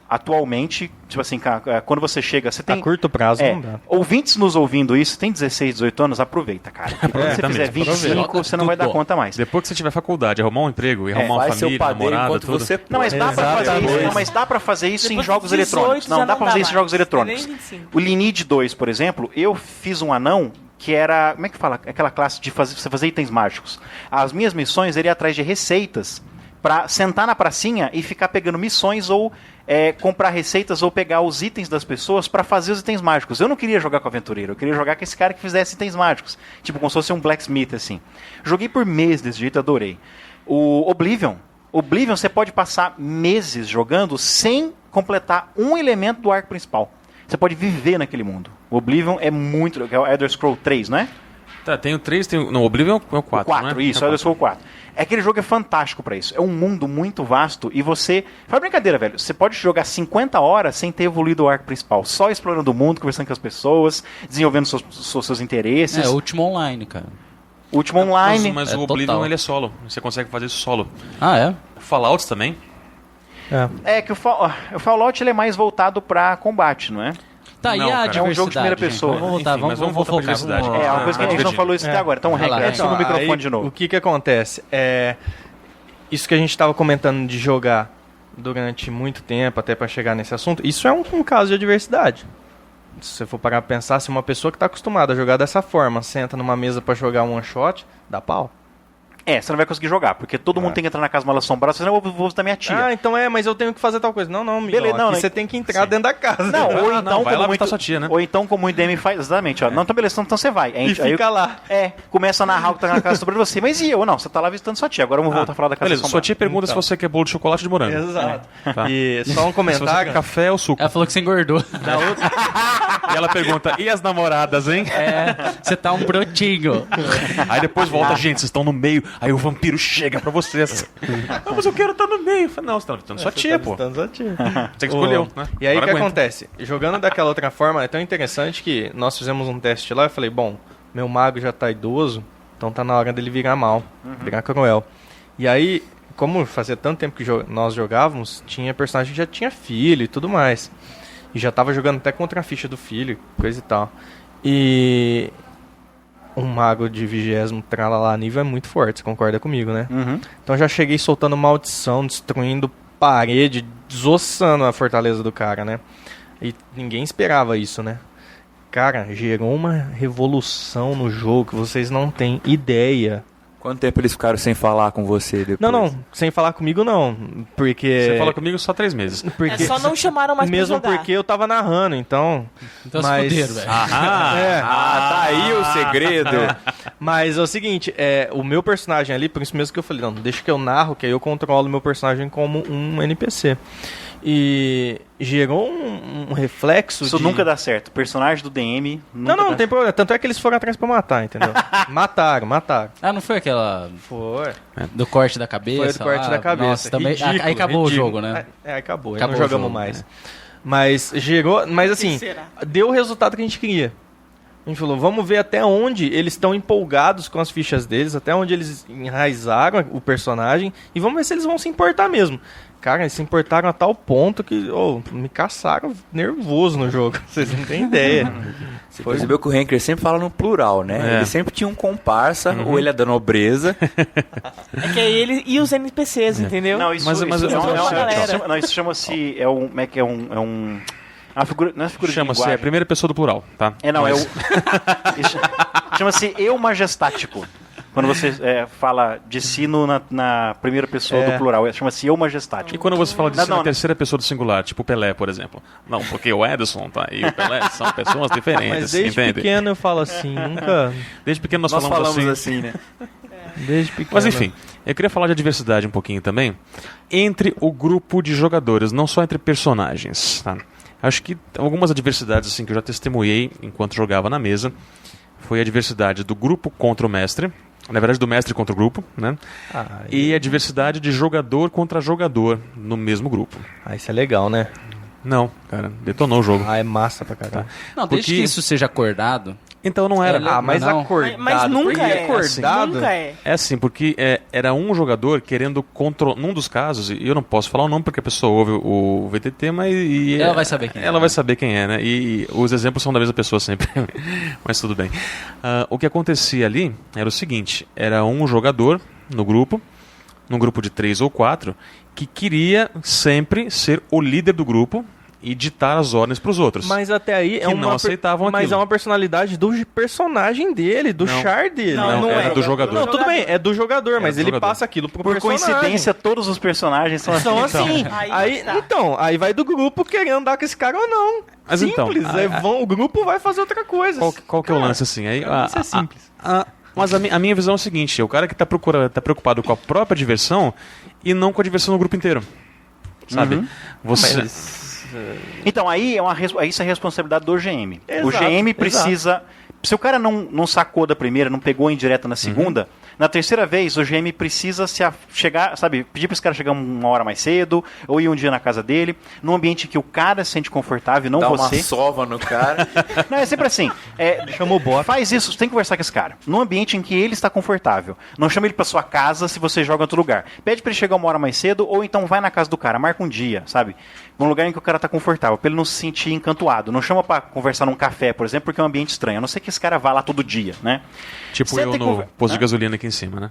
Atualmente, tipo assim, quando você chega, você tem... A curto prazo não dá. Ouvintes nos ouvindo isso, tem 16, 18 anos, aproveita, cara. Quando você fizer 25, você não vai dar conta mais. Depois que você tiver faculdade, arrumar um emprego, e arrumar uma família, namorada, tudo. Não, mas dá pra fazer isso. Não, mas dá pra fazer isso em jogos eletrônicos. Não, dá pra fazer isso em jogos eletrônicos. O Lineage 2, por exemplo, eu fiz um anão que era, como é que fala? Aquela classe de você fazer itens mágicos. As minhas missões eram ir atrás de receitas pra sentar na pracinha e ficar pegando missões ou comprar receitas ou pegar os itens das pessoas para fazer os itens mágicos. Eu não queria jogar com aventureiro, eu queria jogar com esse cara que fizesse itens mágicos. Tipo, como se fosse um blacksmith, assim. Joguei por meses desse jeito, adorei. O Oblivion você pode passar meses jogando sem completar um elemento do arco principal. Você pode viver naquele mundo. O Oblivion é muito legal. É o Elder Scrolls 3, não é? Tá, tem o 3, o Oblivion é o 4, o 4, né? Isso, é o Elder Scrolls 4. Aquele jogo é fantástico pra isso. É um mundo muito vasto e você... Faz brincadeira, velho. Você pode jogar 50 horas sem ter evoluído o arco principal. Só explorando o mundo, conversando com as pessoas, desenvolvendo seus interesses. É, o último online, cara. O último online. Mas o Oblivion, ele é solo. Você consegue fazer isso solo. Ah, é? Fallout também. É que o Fallout ele é mais voltado pra combate, não é? Tá, e a diversidade? É um jogo de primeira pessoa. Vamos voltar, Enfim, vamos voltar pra diversidade. É uma coisa que a gente não falou isso até agora. Então, regressa no microfone aí, de novo. O que acontece? Isso que a gente estava comentando de jogar durante muito tempo, até para chegar nesse assunto, isso é um caso de adversidade. Se você for parar pra pensar, se uma pessoa que está acostumada a jogar dessa forma senta numa mesa para jogar um one shot, dá pau. Você não vai conseguir jogar, porque todo mundo tem que entrar na casa mal assombrada, senão eu vou visitar minha tia. Ah, então mas eu tenho que fazer tal coisa. Não, Miguel, beleza, não, você tem que entrar dentro da casa. Não, ou então, vai lá visitar sua tia, né? Ou então, como o IDM faz, exatamente, ó. Não, então beleza, então você vai. E fica lá. Começa a narrar o que tá na casa sobre você. Mas e eu? Não, você tá lá visitando sua tia. Agora vamos voltar a falar da casa assombrada. Sua tia pergunta se você quer bolo de chocolate ou de morango. Exato. E só um comentário. Se você quer café ou suco. Ela falou que você engordou. E ela pergunta, e as namoradas, hein? Você tá um brotinho. Aí depois volta, gente, vocês estão no meio. Aí o vampiro chega pra vocês. Mas eu quero estar no meio. Não, você tá visitando sua tia, pô. Sua tia. Você que escolheu, né? E aí o que acontece? Jogando daquela outra forma, é tão interessante que nós fizemos um teste lá. Eu falei, bom, meu mago já tá idoso, então tá na hora dele virar mal, virar cruel. E aí, como fazia tanto tempo que nós jogávamos, tinha personagem que já tinha filho e tudo mais. E já tava jogando até contra a ficha do filho, coisa e tal. E um mago de 20º tralalá nível é muito forte, você concorda comigo, né? Então já cheguei soltando maldição, destruindo parede, desossando a fortaleza do cara, né? E ninguém esperava isso, né? Cara, gerou uma revolução no jogo que vocês não têm ideia. Quanto tempo eles ficaram sem falar com você depois? Não, sem falar comigo não, porque... Você fala comigo só 3 meses. Porque... só não chamaram mais mesmo pra jogar. Porque eu tava narrando, então... Então se fuderam, velho. Tá aí o segredo. Mas é o seguinte, o meu personagem ali, por isso mesmo que eu falei, não, deixa que eu narro, que aí eu controlo o meu personagem como um NPC. E gerou um reflexo Isso nunca dá certo. O personagem do DM não tem problema. Tanto é que eles foram atrás pra matar, entendeu? Mataram. Ah, não foi aquela... Foi. Do corte da cabeça? Foi do corte da cabeça. Nossa, também... Ridículo, aí acabou ridículo. o jogo, né? Acabou. Aí Acabou não o jogamos jogo, mais. né? Mas gerou... Mas assim, será? deu o resultado que a gente queria. A gente falou, vamos ver até onde eles estão empolgados com as fichas deles, até onde eles enraizaram o personagem, e vamos ver se eles vão se importar mesmo. Cara, eles se importaram a tal ponto que me caçaram nervoso no jogo. Vocês não têm ideia. Você percebeu que o Henker sempre fala no plural, né? Ele sempre tinha um comparsa, ou ele é da nobreza. É que é ele e os NPCs, entendeu? Não, isso chama-se... Não é figura de Chama-se linguagem. a primeira pessoa do plural, tá? Chama-se eu majestático. Quando você fala de si na primeira pessoa do plural, chama-se eu majestático. E quando você fala de si na terceira pessoa do singular, tipo o Pelé, por exemplo? Não, porque o Edson e o Pelé são pessoas diferentes, Mas desde pequeno eu falo assim, nunca... Desde pequeno nós falamos assim, né? Desde pequeno. Mas enfim, eu queria falar de diversidade um pouquinho também, entre o grupo de jogadores, não só entre personagens, tá? Acho que algumas adversidades assim, que eu já testemunhei enquanto jogava na mesa, foi a diversidade do grupo contra o mestre, na verdade do mestre contra o grupo, né? E a diversidade de jogador contra jogador no mesmo grupo. Isso é legal, né? Não, cara, detonou o jogo. É massa pra caralho. Não, desde que isso seja acordado... Então não era. Mas não. acordado. Mas nunca é. Acordado. Nunca é. É assim, porque era um jogador querendo controlar. Num dos casos, e eu não posso falar o nome porque a pessoa ouve o VTT, mas. Ela vai saber quem é. Ela vai saber quem é, né? E os exemplos são da mesma pessoa sempre. Mas tudo bem. O que acontecia ali era o seguinte: era um jogador no grupo, num grupo de 3 ou 4, que queria sempre ser o líder do grupo e ditar as ordens para os outros. Mas até aí que não aceitavam Mas aquilo. é uma personalidade do personagem dele, do char dele. Não, era do jogador. Não, tudo bem, é do jogador, mas do ele jogador. passa aquilo pro Por personagem. coincidência, todos os personagens são assim. São assim. Então. Aí vai do grupo querendo andar com esse cara ou não. Mas simples. então, O grupo vai fazer outra coisa. Qual que é o lance assim? Aí, isso é simples. Mas a minha visão é o seguinte: é o cara que tá preocupado com a própria diversão e não com a diversão do grupo inteiro. Sabe? Então, aí isso é a responsabilidade do GM. Exato, o GM precisa... Se o cara não sacou da primeira, não pegou em direta na segunda, na terceira vez o GM precisa chegar, sabe, pedir para esse cara chegar uma hora mais cedo, ou ir um dia na casa dele, num ambiente que o cara se sente confortável, não Dá você. uma sova no cara. Não, é sempre assim. Chama o bot. Faz isso, você tem que conversar com esse cara. Num ambiente em que ele está confortável. Não chama ele para sua casa se você joga em outro lugar. Pede para ele chegar uma hora mais cedo, ou então vai na casa do cara, marca um dia, sabe? Num lugar em que o cara tá confortável, pra ele não se sentir encantuado. Não chama pra conversar num café, por exemplo, porque é um ambiente estranho. A não ser que esse cara vá lá todo dia, né? Tipo Senta eu no posto de gasolina aqui em cima, né?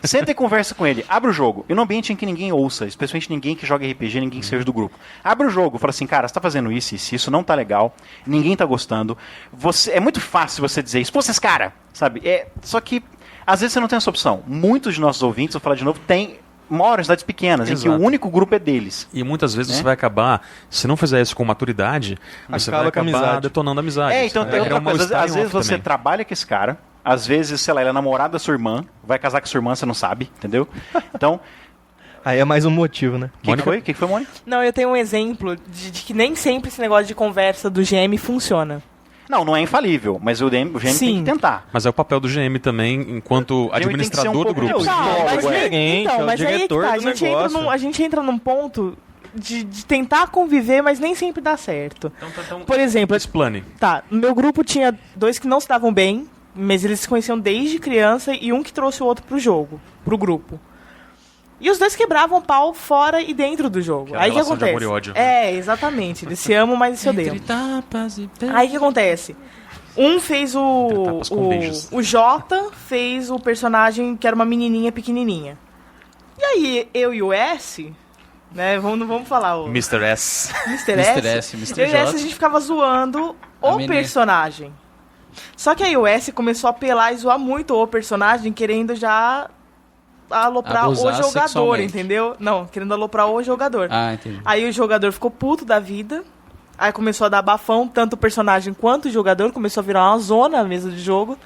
Senta e conversa com ele. Abre o jogo. E num ambiente em que ninguém ouça, especialmente ninguém que joga RPG, ninguém que seja do grupo. Abre o jogo, fala assim, cara, você tá fazendo isso não tá legal, ninguém tá gostando. É muito fácil você dizer, expulsa esse cara, sabe? Só que, às vezes você não tem essa opção. Muitos de nossos ouvintes, vou falar de novo, moram em cidades pequenas, em que o único grupo é deles. E muitas vezes você vai acabar, se não fizer isso com maturidade, você vai acabar detonando a amizade. Então tem outra coisa. Às vezes você trabalha com esse cara, às vezes, sei lá, ele é namorado da sua irmã, vai casar com sua irmã, você não sabe, entendeu? Então... Aí é mais um motivo, né? O que foi, Mônica? Não, eu tenho um exemplo de que nem sempre esse negócio de conversa do GM funciona. Não é infalível, mas o GM tem que tentar. Mas é o papel do GM também, enquanto administrador do grupo. Mas aí que tá, a gente entra num ponto de tentar conviver, mas nem sempre dá certo. Por exemplo... Explane. Tá, no meu grupo tinha 2 que não se davam bem, mas eles se conheciam desde criança e um que trouxe o outro pro grupo. E os 2 quebravam pau fora e dentro do jogo. Aí o que acontece? De amor e ódio, né? Exatamente. Eles se amam, mas se odeiam. Aí o que acontece? Um fez o Jota fez o personagem que era uma menininha pequenininha. E aí, eu e o S, né, vamos falar o... Mr. S. Mr. S, eu e o S, a gente ficava zoando o personagem. Só que aí o S começou a apelar e zoar muito o personagem, querendo já... aloprar o jogador, entendeu? Não, querendo aloprar o jogador. Entendi. Aí o jogador ficou puto da vida. Aí começou a dar bafão, tanto o personagem quanto o jogador. Começou a virar uma zona a mesa de jogo.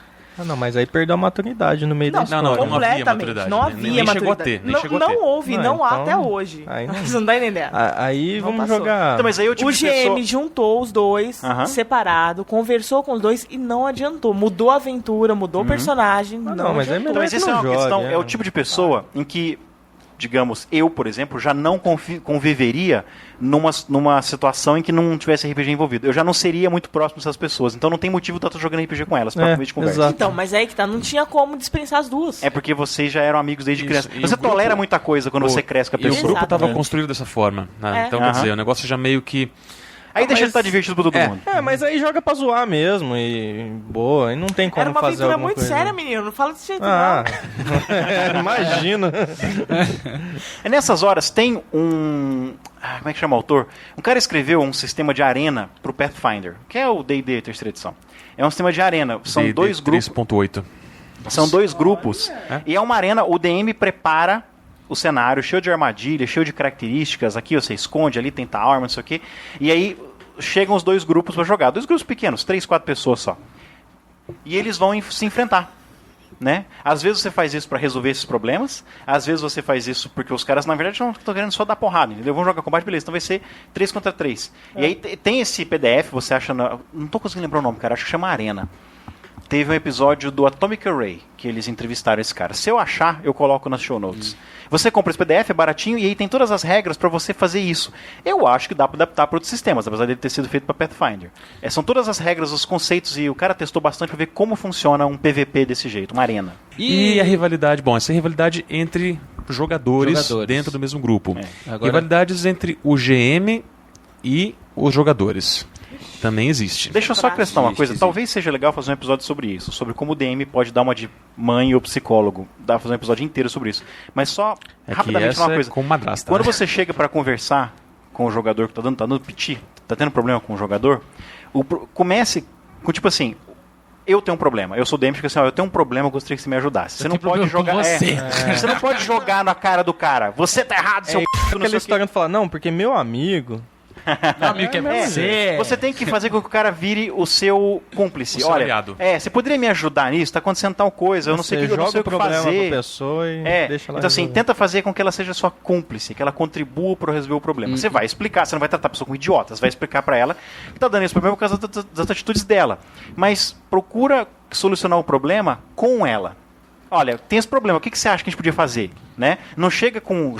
Não, mas aí perdeu a maturidade no meio da história. Não havia maturidade. Não havia maturidade. Não houve, não há até hoje. Você não tá entendendo. Aí vamos jogar... Então, mas aí o GM juntou os dois, separado, conversou com os dois e não adiantou. Mudou a aventura, mudou o personagem. Não, mas é melhor mas essa é uma questão, é o tipo de pessoa em que, digamos, eu, por exemplo, já não conviveria numa situação em que não tivesse RPG envolvido. Eu já não seria muito próximo dessas pessoas, então não tem motivo de eu estar jogando RPG com elas, pra de conversa. Exato. Então, mas aí que tá, não tinha como dispensar as duas. É porque vocês já eram amigos desde criança. Você tolera muita coisa quando você cresce com a pessoa. E o grupo estava construído dessa forma, né? Então, quer dizer, o negócio já meio que... Aí deixa de estar divertido pra todo mundo. Mas aí joga pra zoar mesmo e boa, e não tem como fazer alguma coisa. Era uma aventura muito séria, menino, não fala desse jeito não. Imagina. Nessas horas tem um... como é que chama o autor? Um cara escreveu um sistema de arena pro Pathfinder, que é o D&D terceira edição. É um sistema de arena, são dois grupos... 3.8. São dois grupos, e é uma arena, o DM prepara o cenário cheio de armadilhas, cheio de características, aqui você esconde, ali tenta arma, não sei o quê, e aí chegam os dois grupos para jogar, 2 grupos pequenos, 3, 4 pessoas só, e eles vão se enfrentar, né? Às vezes você faz isso para resolver esses problemas, às vezes você faz isso porque os caras na verdade não estão querendo só dar porrada, entendeu? Vão jogar combate, beleza, então vai ser 3 contra 3, e aí tem esse PDF, você acha, não tô conseguindo lembrar o nome, cara, acho que chama Arena. Teve um episódio do Atomic Array, que eles entrevistaram esse cara. Se eu achar, eu coloco nas show notes. Você compra esse PDF, é baratinho, e aí tem todas as regras para você fazer isso. Eu acho que dá para adaptar para outros sistemas, apesar dele ter sido feito para Pathfinder. São todas as regras, os conceitos, e o cara testou bastante para ver como funciona um PVP desse jeito, uma arena. E a rivalidade, essa é a rivalidade entre jogadores dentro do mesmo grupo. Agora... Rivalidades entre o GM e os jogadores. Também existe. Deixa eu só acrescentar uma coisa. Talvez seja legal fazer um episódio sobre isso. Sobre como o DM pode dar uma de mãe ou psicólogo. Dá pra fazer um episódio inteiro sobre isso. Mas só rapidamente uma coisa. Com madrasta, quando você chega pra conversar com o jogador que tá dando piti, tá tendo problema com o jogador, comece com tipo assim... Eu tenho um problema. Eu sou DM, fica assim, eu tenho um problema, eu gostaria que você me ajudasse. Você não pode jogar... Você não pode jogar na cara do cara. Você tá errado, seu aquela história de falar, não, porque meu amigo... Meu amigo quer você. Você tem que fazer com que o cara vire o seu cúmplice. O seu aliado. Você poderia me ajudar nisso? Tá acontecendo tal coisa, eu não sei o que eu não sei o que fazer. Pra pessoa e deixa lá. Então assim, tenta fazer com que ela seja sua cúmplice, que ela contribua para resolver o problema. Você vai explicar, você não vai tratar a pessoa como idiota, você vai explicar para ela que tá dando esse problema por causa das atitudes dela. Mas procura solucionar o problema com ela. Olha, tem esse problema, o que você acha que a gente podia fazer? Né? Não chega com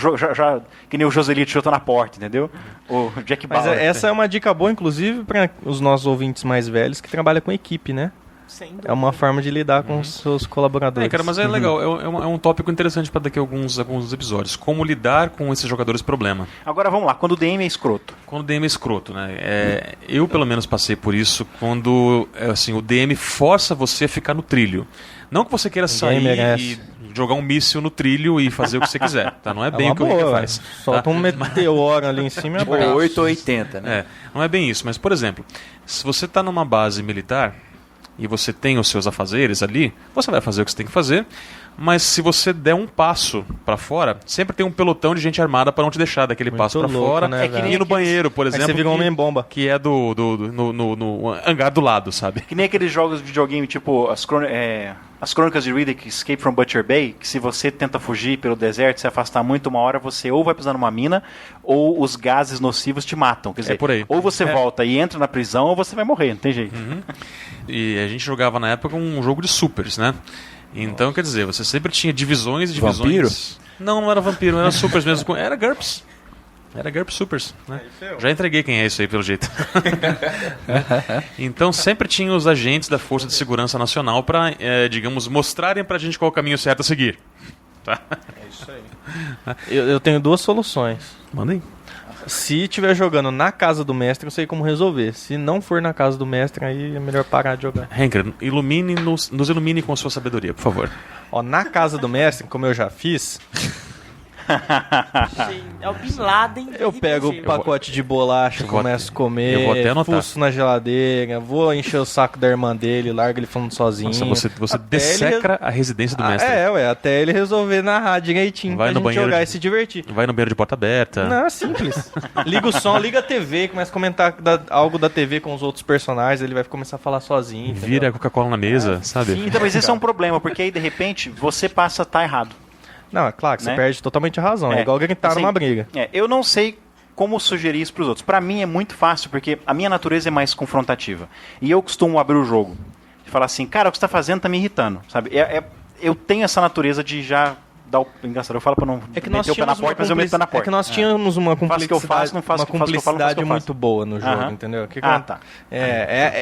que nem o Joselito chutou na porta, entendeu? O Jack Bauer. Mas essa é uma dica boa, inclusive, para os nossos ouvintes mais velhos que trabalham com equipe, né? É uma forma de lidar com os seus colaboradores. Cara, mas é legal, é um tópico interessante para daqui a alguns episódios. Como lidar com esses jogadores problema. Agora vamos lá, quando o DM é escroto. Quando o DM é escroto, né? Eu pelo menos passei por isso quando assim, o DM força você a ficar no trilho. Não que você queira sair e jogar um míssil no trilho e fazer o que você quiser, tá? Não é bem o que o Riga faz. Solta um meteoro ali em cima. Tipo 8 ou 80, né? Não é bem isso, mas por exemplo, se você está numa base militar e você tem os seus afazeres ali, você vai fazer o que você tem que fazer, mas se você der um passo para fora, sempre tem um pelotão de gente armada para não te deixar daquele passo para fora, né, que nem ir no banheiro, por exemplo. Aí você vira um homem-bomba. Que é no hangar do lado, sabe? Que nem aqueles jogos de videogame, tipo as Crônicas de Riddick, Escape from Butcher Bay, que se você tenta fugir pelo deserto, se afastar muito, uma hora você ou vai pisar numa mina, ou os gases nocivos te matam. Quer dizer, por aí. Ou você volta e entra na prisão, ou você vai morrer, não tem jeito. E a gente jogava na época um jogo de supers, né? Então, quer dizer, você sempre tinha divisões e divisões... Vampiro? Não era vampiro, era supers mesmo. Era GURPS. Era GURPS Supers, né? Já entreguei quem é isso aí, pelo jeito. Então, sempre tinha os agentes da Força de Segurança Nacional para, digamos, mostrarem pra gente qual o caminho certo a seguir. Tá? É isso aí. Eu tenho 2 soluções. Manda aí. Se estiver jogando na casa do mestre, eu sei como resolver. Se não for na casa do mestre, aí é melhor parar de jogar. Henker, nos ilumine com a sua sabedoria, por favor. Na casa do mestre, como eu já fiz, É o Bin Laden. Eu pego o pacote de bolacha, começo a comer, eu vou até anotar. fuço na geladeira, vou encher o saco da irmã dele, largo ele falando sozinho. Nossa, você desseca a residência do mestre. Até ele resolver narrar direitinho vai pra no gente jogar e se divertir. Vai no banheiro de porta aberta. Não, é simples. Liga o som, liga a TV, começa a comentar algo da TV com os outros personagens, ele vai começar a falar sozinho. Vira a Coca-Cola na mesa, sabe? Sim, então, mas esse é um problema, porque aí de repente você passa a estar errado. Não, é claro que você perde totalmente a razão. É igual gritar numa briga. Eu não sei como sugerir isso pros outros. Pra mim é muito fácil, porque a minha natureza é mais confrontativa. E eu costumo abrir o jogo e falar assim, cara, o que você tá fazendo tá me irritando, sabe? Eu tenho essa natureza de já dar o... Engraçado, eu falo pra não meter o pé na porta, mas eu meto o pé na porta. É que nós tínhamos uma cumplicidade, uma cumplicidade muito boa no jogo, entendeu? Tá.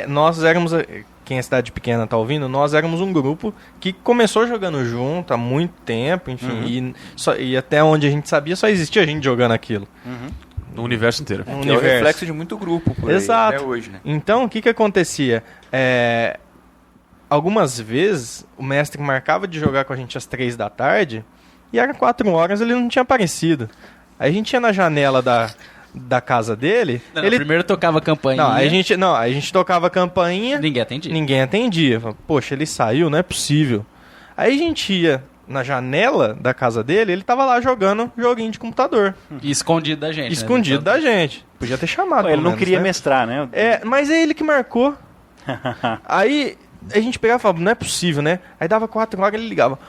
Nós éramos... Quem é cidade pequena tá ouvindo, nós éramos um grupo que começou jogando junto há muito tempo, enfim, e até onde a gente sabia só existia gente jogando aquilo. No universo inteiro. É o reflexo de muito grupo por Exato. aí, até hoje, né? Então, o que acontecia? Algumas vezes, o mestre marcava de jogar com a gente às 3 da tarde, e era 4 horas ele não tinha aparecido. Aí a gente ia na janela da casa dele. Ele primeiro tocava a campainha. A gente tocava a campainha. Ninguém atendia. Poxa, ele saiu, não é possível. Aí a gente ia na janela da casa dele, ele tava lá jogando joguinho de computador. E escondido da gente. Escondido da gente. Podia ter chamado. Ele não queria mestrar, né? Mas é ele que marcou. Aí a gente pegava e falava, não é possível, né? Aí dava 4 horas, ele ligava.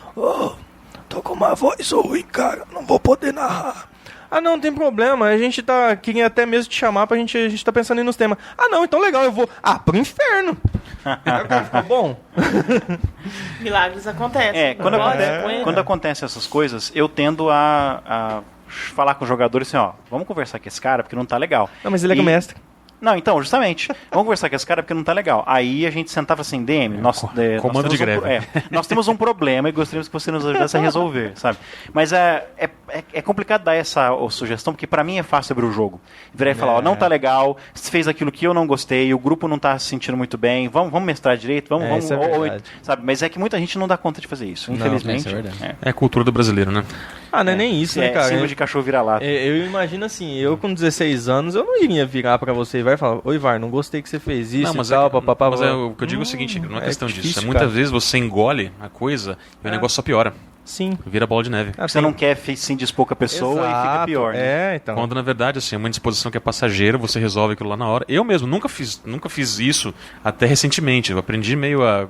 Tô com uma voz ruim, cara. Não vou poder narrar. Não tem problema, a gente queria até mesmo te chamar a gente tá pensando em nos temas. Não, então legal, eu vou. Pro inferno. Ficou bom. Milagres acontecem. Quando acontecem essas coisas, eu tendo a falar com os jogadores assim, vamos conversar com esse cara, porque não tá legal. Não, mas ele é o mestre. Não, então, justamente. Vamos conversar com esse cara porque não tá legal. Aí a gente sentava assim, DM, comando de greve. Nós temos um problema e gostaríamos que você nos ajudasse a resolver, sabe? Mas é complicado dar essa sugestão, porque pra mim é fácil abrir o jogo. Virar e falar, não tá legal, você fez aquilo que eu não gostei, o grupo não tá se sentindo muito bem, vamos mestrar direito, vamos sabe? Mas é que muita gente não dá conta de fazer isso, infelizmente. É a cultura do brasileiro, né? Não é nem isso, né, cara? Símbolo de cachorro vira-lata. Eu imagino assim, eu com 16 anos, eu não iria virar pra você e vai falar, oi, VAR, não gostei que você fez isso mas e tal, mas o que eu digo é o seguinte, não é questão disso. Muitas vezes você engole a coisa e o negócio só piora. Sim. Vira bola de neve. Você não quer se indispor com a pessoa e fica pior. Né? Então. Quando na verdade assim, é uma indisposição que é passageira, você resolve aquilo lá na hora. Eu mesmo nunca fiz isso até recentemente. Eu aprendi meio a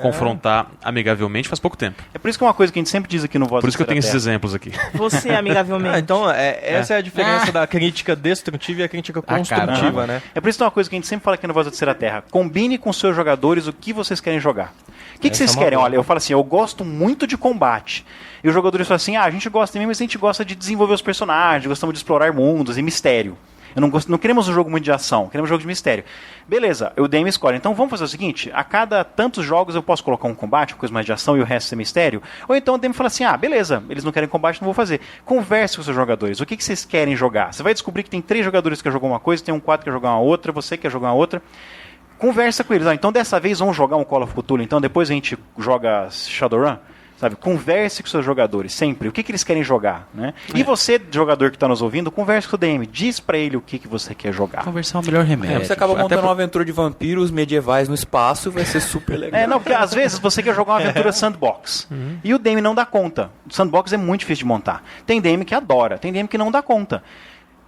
confrontar amigavelmente faz pouco tempo. É por isso que é uma coisa que a gente sempre diz aqui no Voz Por isso que eu tenho esses exemplos aqui. Você amigavelmente. Então, essa é a diferença da crítica destrutiva e a crítica construtiva, né? É por isso que é uma coisa que a gente sempre fala aqui no Voz da Terceira Terra. Combine com seus jogadores o que vocês querem jogar. O que vocês querem? Olha, eu falo assim, eu gosto muito de combate. E os jogadores falam assim, a gente gosta mesmo, mas a gente gosta de desenvolver os personagens, gostamos de explorar mundos e mistério. Não queremos um jogo muito de ação, queremos um jogo de mistério. Beleza, eu dei uma escolha. Então vamos fazer o seguinte, a cada tantos jogos eu posso colocar um combate, uma coisa mais de ação e o resto ser mistério. Ou então o DM fala assim, beleza, eles não querem combate, não vou fazer. Converse com os seus jogadores, o que vocês querem jogar? Você vai descobrir que tem 3 jogadores que querem jogar uma coisa, tem um 4 que quer jogar uma outra, você quer jogar uma outra. Conversa com eles. Então dessa vez vamos jogar um Call of Cthulhu, então depois a gente joga Shadowrun. Sabe, converse com seus jogadores sempre, o que eles querem jogar, né? E você, jogador que está nos ouvindo, converse com o DM, diz para ele o que você quer jogar. Conversar é o melhor remédio. Você acaba montando uma aventura de vampiros medievais no espaço, vai ser super legal. Porque às vezes você quer jogar uma aventura sandbox, e o DM não dá conta. O sandbox é muito difícil de montar. Tem DM que adora, tem DM que não dá conta.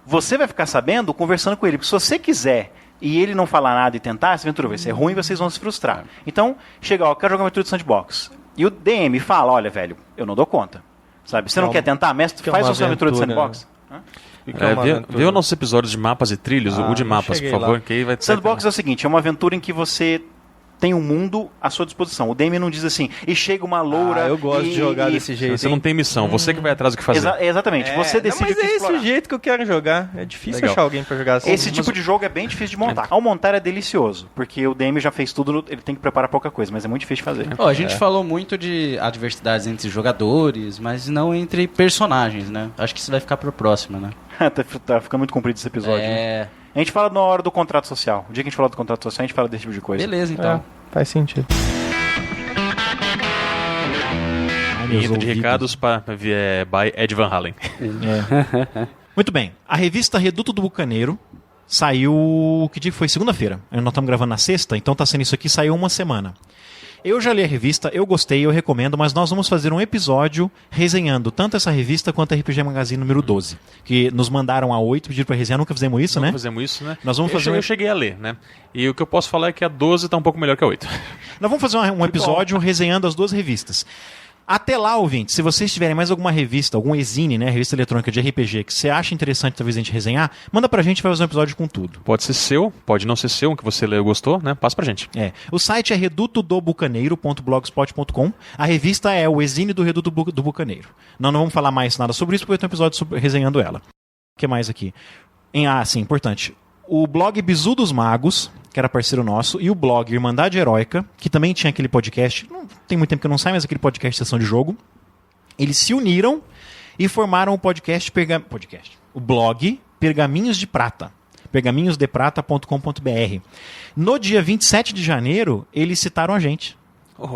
Você vai ficar sabendo conversando com ele, porque se você quiser e ele não falar nada e tentar, essa aventura vai ser ruim e vocês vão se frustrar. Então, chega, eu quero jogar uma aventura de sandbox. E o DM fala, olha, velho, eu não dou conta. Sabe? Você não quer tentar? Mestre, faz a sua aventura de sandbox. Vê os nossos episódios de mapas e trilhos, o de mapas, por favor. Que aí vai Sandbox é o seguinte, é uma aventura em que você tem um mundo à sua disposição. O DM não diz assim, e chega uma loura... eu gosto de jogar desse jeito. Você não tem missão, você que vai atrás do que fazer. Exatamente, você decide o que explorar. Mas é esse jeito que eu quero jogar. É difícil achar alguém pra jogar assim. Esse tipo de jogo é bem difícil de montar. Ao montar é delicioso, porque o DM já fez tudo, ele tem que preparar pouca coisa, mas é muito difícil de fazer. A gente falou muito de adversidades entre jogadores, mas não entre personagens, né? Acho que isso vai ficar pro próximo, né? Tá ficando muito comprido esse episódio. Né? A gente fala na hora do contrato social. O dia que a gente falar do contrato social, a gente fala desse tipo de coisa. Beleza, então. Faz sentido. Vinheta de recados by Ed Van Halen. Muito bem. A revista Reduto do Bucaneiro saiu... Que dia foi? Segunda-feira. Nós estamos gravando na sexta, então tá sendo isso aqui, saiu uma semana. Eu já li a revista, eu gostei, eu recomendo, mas nós vamos fazer um episódio resenhando tanto essa revista quanto a RPG Magazine número 12. Que nos mandaram a 8, pediram pra resenhar, nunca fizemos isso, né? Nunca fizemos isso, né? Nós vamos fazer eu cheguei a ler, né? E o que eu posso falar é que a 12 tá um pouco melhor que a 8. Nós vamos fazer um episódio resenhando as duas revistas. Até lá, ouvinte, se vocês tiverem mais alguma revista, algum exine, né, revista eletrônica de RPG, que você acha interessante talvez a gente resenhar, manda pra gente e vai fazer um episódio com tudo. Pode ser seu, pode não ser seu, um que você leu e gostou, né? Passa pra gente. O site é redutodobucaneiro.blogspot.com. A revista é o exine do Reduto do Bucaneiro. Nós não vamos falar mais nada sobre isso, porque tem um episódio resenhando ela. O que mais aqui? Sim, importante. O blog Bizu dos Magos, que era parceiro nosso, e o blog Irmandade Heróica, que também tinha aquele podcast, não tem muito tempo que não sai, mas aquele podcast Sessão de Jogo, eles se uniram e formaram o o blog Pergaminhos de Prata, pergaminhosdeprata.com.br. No dia 27 de janeiro, eles citaram a gente.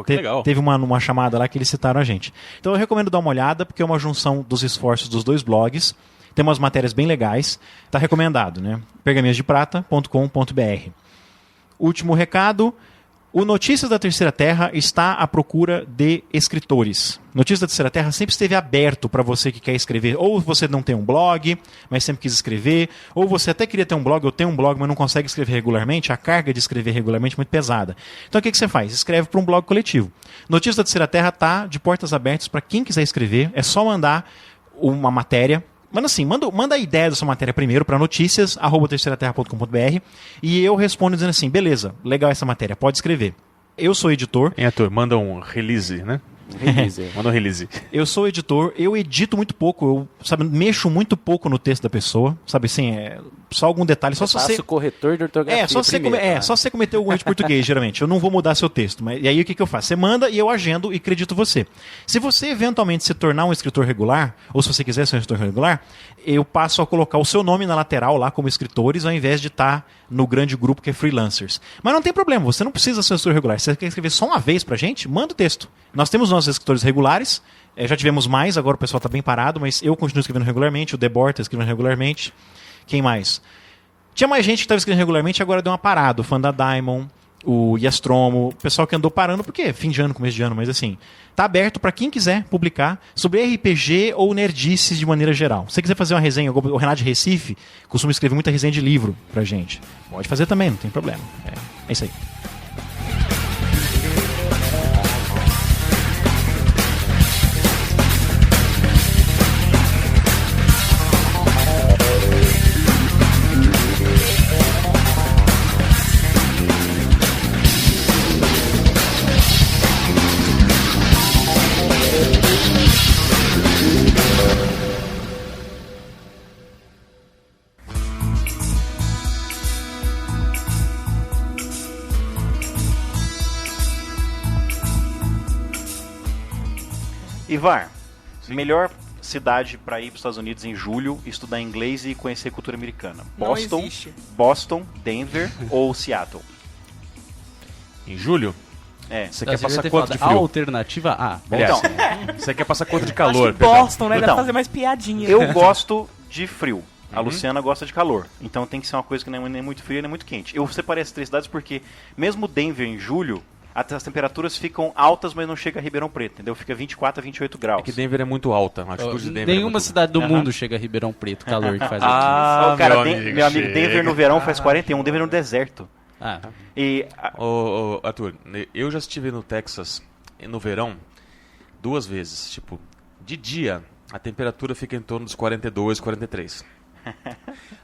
Que legal. Teve uma chamada lá que eles citaram a gente. Então eu recomendo dar uma olhada, porque é uma junção dos esforços dos dois blogs. Tem umas matérias bem legais. Está recomendado, né? pergaminhosdeprata.com.br. Último recado. O Notícias da Terceira Terra está à procura de escritores. Notícias da Terceira Terra sempre esteve aberto para você que quer escrever. Ou você não tem um blog, mas sempre quis escrever. Ou você até queria ter um blog, ou tem um blog, mas não consegue escrever regularmente. A carga de escrever regularmente é muito pesada. Então o que você faz? Escreve para um blog coletivo. Notícias da Terceira Terra está de portas abertas para quem quiser escrever. É só mandar uma matéria. Manda a ideia da sua matéria primeiro para notícias@terceiraterra.com.br e eu respondo dizendo assim, beleza, legal essa matéria, pode escrever. Eu sou editor. Manda um release, né? Manda um release. Eu sou editor, eu edito muito pouco, eu mexo muito pouco no texto da pessoa, sabe assim, só algum detalhe. Só se você... corretor de ortografia só você cometer algum erro de português, geralmente. Eu não vou mudar seu texto. E aí o que eu faço? Você manda e eu agendo e acredito você. Se você eventualmente se tornar um escritor regular, ou se você quiser ser um escritor regular, eu passo a colocar o seu nome na lateral lá como escritores, ao invés de estar no grande grupo que é freelancers. Mas não tem problema, você não precisa ser um escritor regular. Se você quer escrever só uma vez pra gente, manda o texto. Nós temos nossos escritores regulares, já tivemos mais, agora o pessoal está bem parado, mas eu continuo escrevendo regularmente, o Debor está escrevendo regularmente. Quem mais? Tinha mais gente que estava escrevendo regularmente, agora deu uma parada. O fã da Diamond, o Yastromo, o pessoal que andou parando, porque é fim de ano, começo de ano, mas assim, tá aberto para quem quiser publicar sobre RPG ou nerdices de maneira geral. Se você quiser fazer uma resenha, o Renato de Recife costuma escrever muita resenha de livro pra gente. Pode fazer também, não tem problema. É isso aí. Ivar, melhor cidade para ir para os Estados Unidos em julho, estudar inglês e conhecer cultura americana? Boston, Denver ou Seattle? Em julho? Você quer passar quanto de frio? Alternativa A. Então, você quer passar quanto de calor? Acho que Boston, né? Deve fazer mais piadinha. Eu gosto de frio. A Luciana gosta de calor. Então tem que ser uma coisa que nem é muito fria nem muito quente. Eu separei essas três cidades porque, mesmo Denver em julho, as temperaturas ficam altas, mas não chega a Ribeirão Preto, entendeu? Fica 24 a 28 graus. É que Denver é muito alta. A altitude de Denver nenhuma cidade do mundo chega a Ribeirão Preto, calor que faz aqui. Cara, meu amigo, Denver no verão faz 41, Denver no deserto. Arthur, eu já estive no Texas no verão 2 vezes. Tipo, de dia, a temperatura fica em torno dos 42, 43.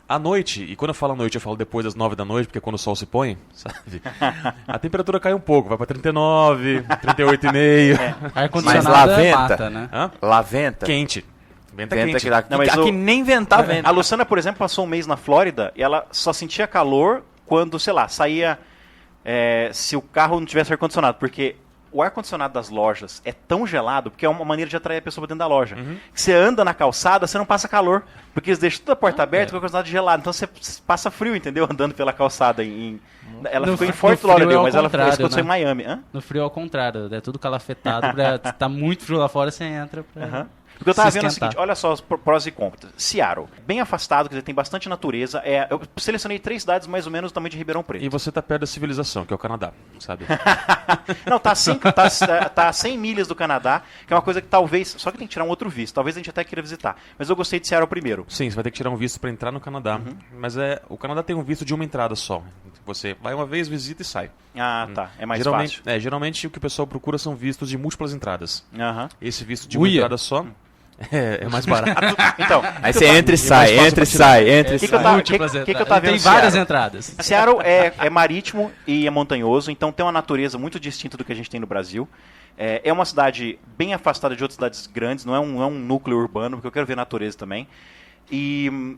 À noite, e quando eu falo à noite, eu falo depois das 9 da noite, porque é quando o sol se põe, sabe? A temperatura cai um pouco, vai pra 39, 38,5. Ar-condicionado mata, né? Venta. Quente. Venta quente. Não, mas aqui nem ventar venta. A Luciana, por exemplo, passou um mês na Flórida e ela só sentia calor quando, sei lá, saía se o carro não tivesse ar-condicionado, porque o ar-condicionado das lojas é tão gelado, porque é uma maneira de atrair a pessoa pra dentro da loja. Que você anda na calçada, você não passa calor, porque eles deixam toda a porta aberta com o ar-condicionado gelado. Então você passa frio, entendeu? Andando pela calçada. Ela ficou em Fort Lauderdale, mas ela aconteceu em Miami. No frio, ao contrário, é tudo calafetado. Tá muito frio lá fora, você entra pra... Porque eu tava vendo o seguinte, olha só os prós e contras. Seattle, bem afastado, quer dizer, tem bastante natureza. Eu selecionei 3 cidades mais ou menos do tamanho de Ribeirão Preto. E você tá perto da civilização, que é o Canadá, sabe? Não, tá a 100 milhas do Canadá, que é uma coisa que talvez... Só que tem que tirar um outro visto. Talvez a gente até queira visitar. Mas eu gostei de Seattle primeiro. Sim, você vai ter que tirar um visto para entrar no Canadá. Mas o Canadá tem um visto de uma entrada só. Você vai uma vez, visita e sai. Ah, tá. É mais fácil. Geralmente o que o pessoal procura são vistos de múltiplas entradas. Esse visto de uma Uia. entrada só... É mais barato. Então, aí você entra e sai, entra e sai, entra e sai. O que eu tava vendo? Tem várias entradas. Seattle é marítimo e é montanhoso, então tem uma natureza muito distinta do que a gente tem no Brasil. É uma cidade bem afastada de outras cidades grandes, não é um núcleo urbano, porque eu quero ver natureza também. E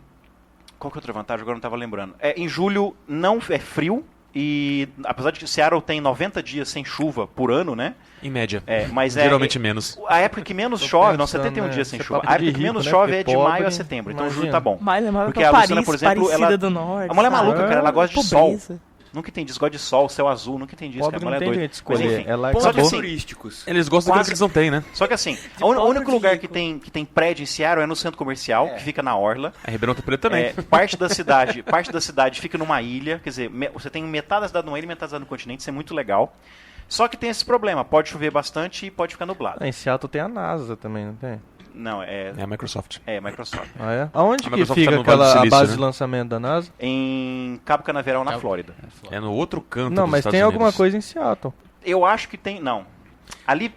qual que é outra vantagem? Agora não estava lembrando. Em julho não é frio, e apesar de que Seattle tem 90 dias sem chuva por ano, né? Em média. Mas geralmente menos. A época que menos chove, não, 71 dias sem chuva. A época que menos chove é de maio a setembro, então julho tá bom. Porque a Luciana, por exemplo, ela do Norte, a mulher é maluca, cara, ela gosta de sol. Nunca entendi isso, gosta de sol, céu azul, nunca entendi isso, cara. A mulher é doida. Mas enfim, só que assim, turísticos. Eles gostam daquilo que eles não têm, né? Só que assim, o único lugar que tem prédio em Seattle é no centro comercial, que fica na orla. A Ribeirão Preto também. Parte da cidade fica numa ilha, quer dizer, você tem metade da cidade numa ilha e metade da cidade no continente, isso é muito legal. Só que tem esse problema, pode chover bastante e pode ficar nublado. Em Seattle tem a NASA também, não tem? Não, é a Microsoft. É, Microsoft. Ah, é? Aonde que Microsoft fica tá no Vale do a Silício, base né? de lançamento da NASA? Em Cabo Canaveral, na Flórida. É no outro canto Não, dos mas Estados tem alguma Unidos. coisa em Seattle. Eu acho que tem... Não. Ali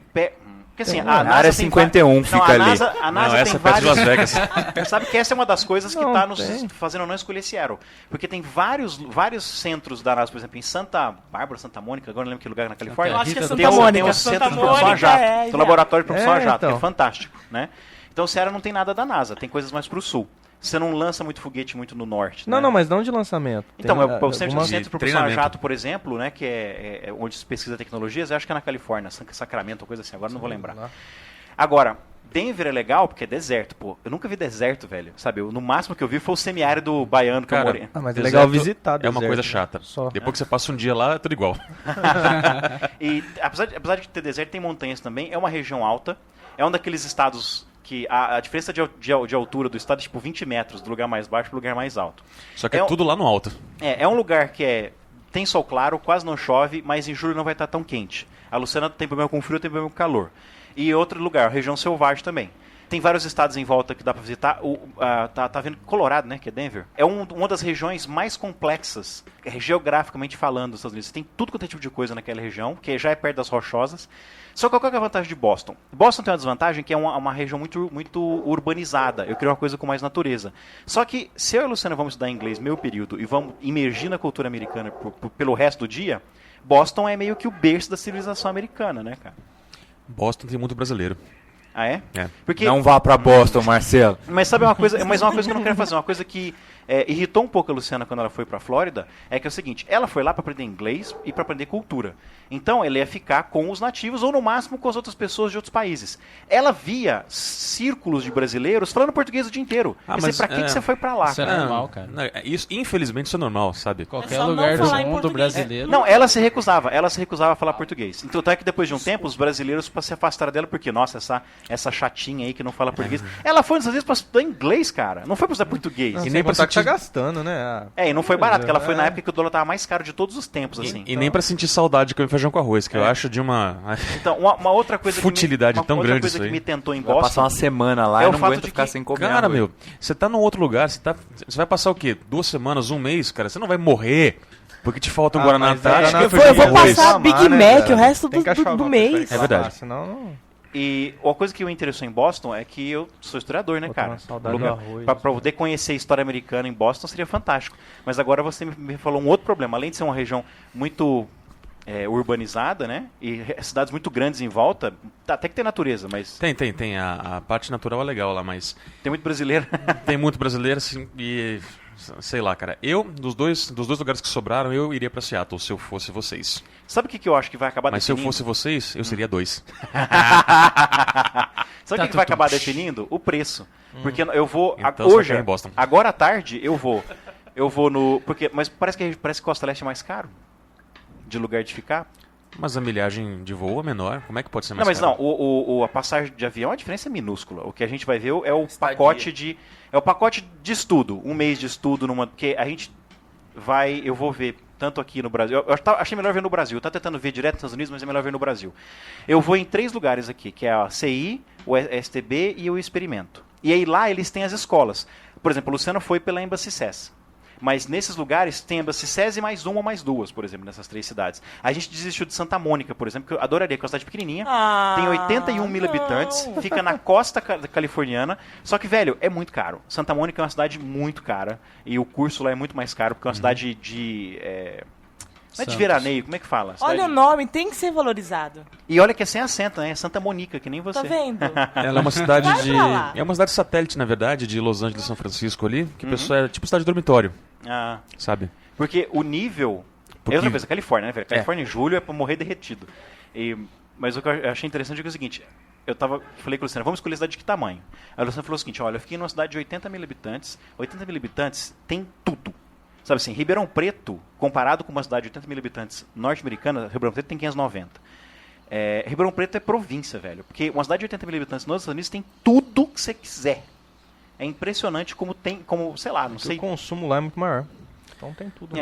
porque assim, a área 51 fica ali. A NASA essa tem é perto de vários... Las Vegas. Sabe que essa é uma das coisas que Não, está nos tem. fazendo não escolher Seattle. Porque tem vários centros da NASA, por exemplo, em Santa Bárbara, Santa Mônica, agora não lembro que lugar na Califórnia. Eu acho que é Tem Santa Mônica. um centro de propulsão a jato. Tem um laboratório de propulsão a jato, que é então. fantástico, né? Então Seattle não tem nada da NASA, tem coisas mais pro sul. Você não lança muito foguete muito no norte, Não, né? não, mas não de lançamento. Então, Tem, o centro de propulsão a treinamento. jato, por exemplo, né, que é onde se pesquisa tecnologias, eu acho que é na Califórnia, Sacramento, coisa assim, agora não vou lembrar. Agora, Denver é legal porque é deserto, pô. Eu nunca vi deserto, velho. Sabe, no máximo que eu vi foi o semiárido baiano que eu morei. Ah, mas é Deserto legal visitar É uma deserto, coisa né? chata. Só. Depois que você passa um dia lá, é tudo igual. E apesar de ter deserto, tem montanhas também. É uma região alta. É um daqueles estados que a diferença de altura do estado é tipo 20 metros, do lugar mais baixo pro lugar mais alto. Só que é tudo lá no alto. É um lugar que tem sol claro, quase não chove, mas em julho não vai estar tão quente. A Luciana tem problema com frio, tem problema com calor. E outro lugar, região selvagem também. Tem vários estados em volta que dá para visitar. Tá vendo Colorado, né? Que é Denver. É uma das regiões mais complexas, geograficamente falando, dos Estados Unidos. Você tem tudo quanto é tipo de coisa naquela região, que já é perto das rochosas. Só que qual que é a vantagem de Boston? Boston tem uma desvantagem que é uma região muito urbanizada. Eu queria uma coisa com mais natureza. Só que se eu e a Luciana vamos estudar inglês meio período e vamos imergir na cultura americana pelo resto do dia, Boston é meio que o berço da civilização americana, né, cara? Boston tem muito brasileiro. Ah, é? É. Porque... Não vá pra Boston, Marcelo. Mas sabe uma coisa que eu não quero fazer, uma coisa que irritou um pouco a Luciana quando ela foi pra Flórida, é que é o seguinte, ela foi lá pra aprender inglês e pra aprender cultura. Então ela ia ficar com os nativos ou no máximo com as outras pessoas de outros países. Ela via círculos de brasileiros falando português o dia inteiro. Mas pra que você foi pra lá? Isso é normal, cara. Isso, infelizmente isso é normal, sabe? Qualquer lugar do mundo brasileiro. Não, ela se recusava a falar português. Então até que depois de um tempo os brasileiros se afastaram dela porque, nossa, essa chatinha aí que não fala português. Ela foi nos Estados Unidos pra estudar inglês, cara. Não foi pra estudar português. Não, E e nem nem pra pra que tá sentir- gastando, né? E não foi barato, porque ela foi na época que o dólar tava mais caro de todos os tempos, assim. E nem pra sentir saudade de comer feijão com arroz, que eu acho de uma... Então, uma outra coisa Futilidade tão grande coisa isso que aí. me tentou em Vai passar Boston... uma semana lá É e o não fato aguenta de ficar que- sem comer Cara, água. meu, você tá num outro lugar, você vai passar o quê? 2 semanas, 1 mês, cara? Você não vai morrer porque te falta um Guaraná mas aí Antártica. já e não- feijão Eu vou com arroz. passar Big Mac o resto Tem do cachorro mês. pra É verdade. falar, senão não... E uma coisa que me interessou em Boston é que eu sou historiador, né, Botar cara? uma saudade do arroz. Pra poder conhecer a história americana em Boston seria fantástico. Mas agora você me falou um outro problema. Além de ser uma região muito urbanizada, né? E cidades muito grandes em volta, até que tem natureza, mas Tem. A parte natural é legal lá, mas tem muito brasileiro. tem muito brasileiro, assim, e sei lá, cara. Eu, dos dois lugares que sobraram, eu iria pra Seattle se eu fosse vocês. Sabe o que eu acho que vai acabar definindo? Mas se eu fosse vocês, eu seria 2. Sabe o que vai acabar definindo? O preço. Porque eu vou... Então, hoje, em Boston. agora à tarde, eu vou no... Mas parece que Costa Leste é mais caro de lugar de ficar. Mas a milhagem de voo é menor. Como é que pode ser mais caro? Não, mas a passagem de avião, a diferença é minúscula. O que a gente vai ver é o pacote de estudo. Um mês de estudo porque a gente eu vou ver tanto aqui no Brasil. Eu achei melhor ver no Brasil. Eu tô tentando ver direto nos Estados Unidos, mas é melhor ver no Brasil. Eu vou em 3 lugares aqui, que é a CI, o STB e o Experimento. E aí lá eles têm as escolas. Por exemplo, o Luciano foi pela Embassy SES. Mas nesses lugares tem Embassy SES e mais uma ou mais 2, por exemplo, nessas 3 cidades. A gente desistiu de Santa Mônica, por exemplo, que eu adoraria, que é uma cidade pequenininha. Tem 81 mil habitantes, fica na costa californiana. Só que, velho, é muito caro. Santa Mônica é uma cidade muito cara. E o curso lá é muito mais caro, porque é uma cidade de... Não é de veraneio, como é que fala? Olha o nome, tem que ser valorizado. E olha que é sem acento, né? É Santa Mônica, que nem você. Tá vendo? Ela é uma cidade é uma cidade satélite, na verdade, de Los Angeles e São Francisco ali, que o pessoal é tipo cidade de dormitório. Sabe? Porque o nível... É outra coisa, Califórnia, né, velho? Califórnia em julho é pra morrer derretido. Mas o que eu achei interessante é que é o seguinte... falei com o Luciano, vamos escolher cidade de que tamanho? Aí o Luciano falou o seguinte, olha, eu fiquei numa cidade de 80 mil habitantes. 80 mil habitantes tem tudo. Sabe assim, Ribeirão Preto, comparado com uma cidade de 80 mil habitantes norte-americana, Ribeirão Preto tem 590. Ribeirão Preto é província, velho. Porque uma cidade de 80 mil habitantes nos Estados Unidos tem tudo que você quiser. É impressionante sei lá, não sei. O consumo lá é muito maior. Então tem tudo.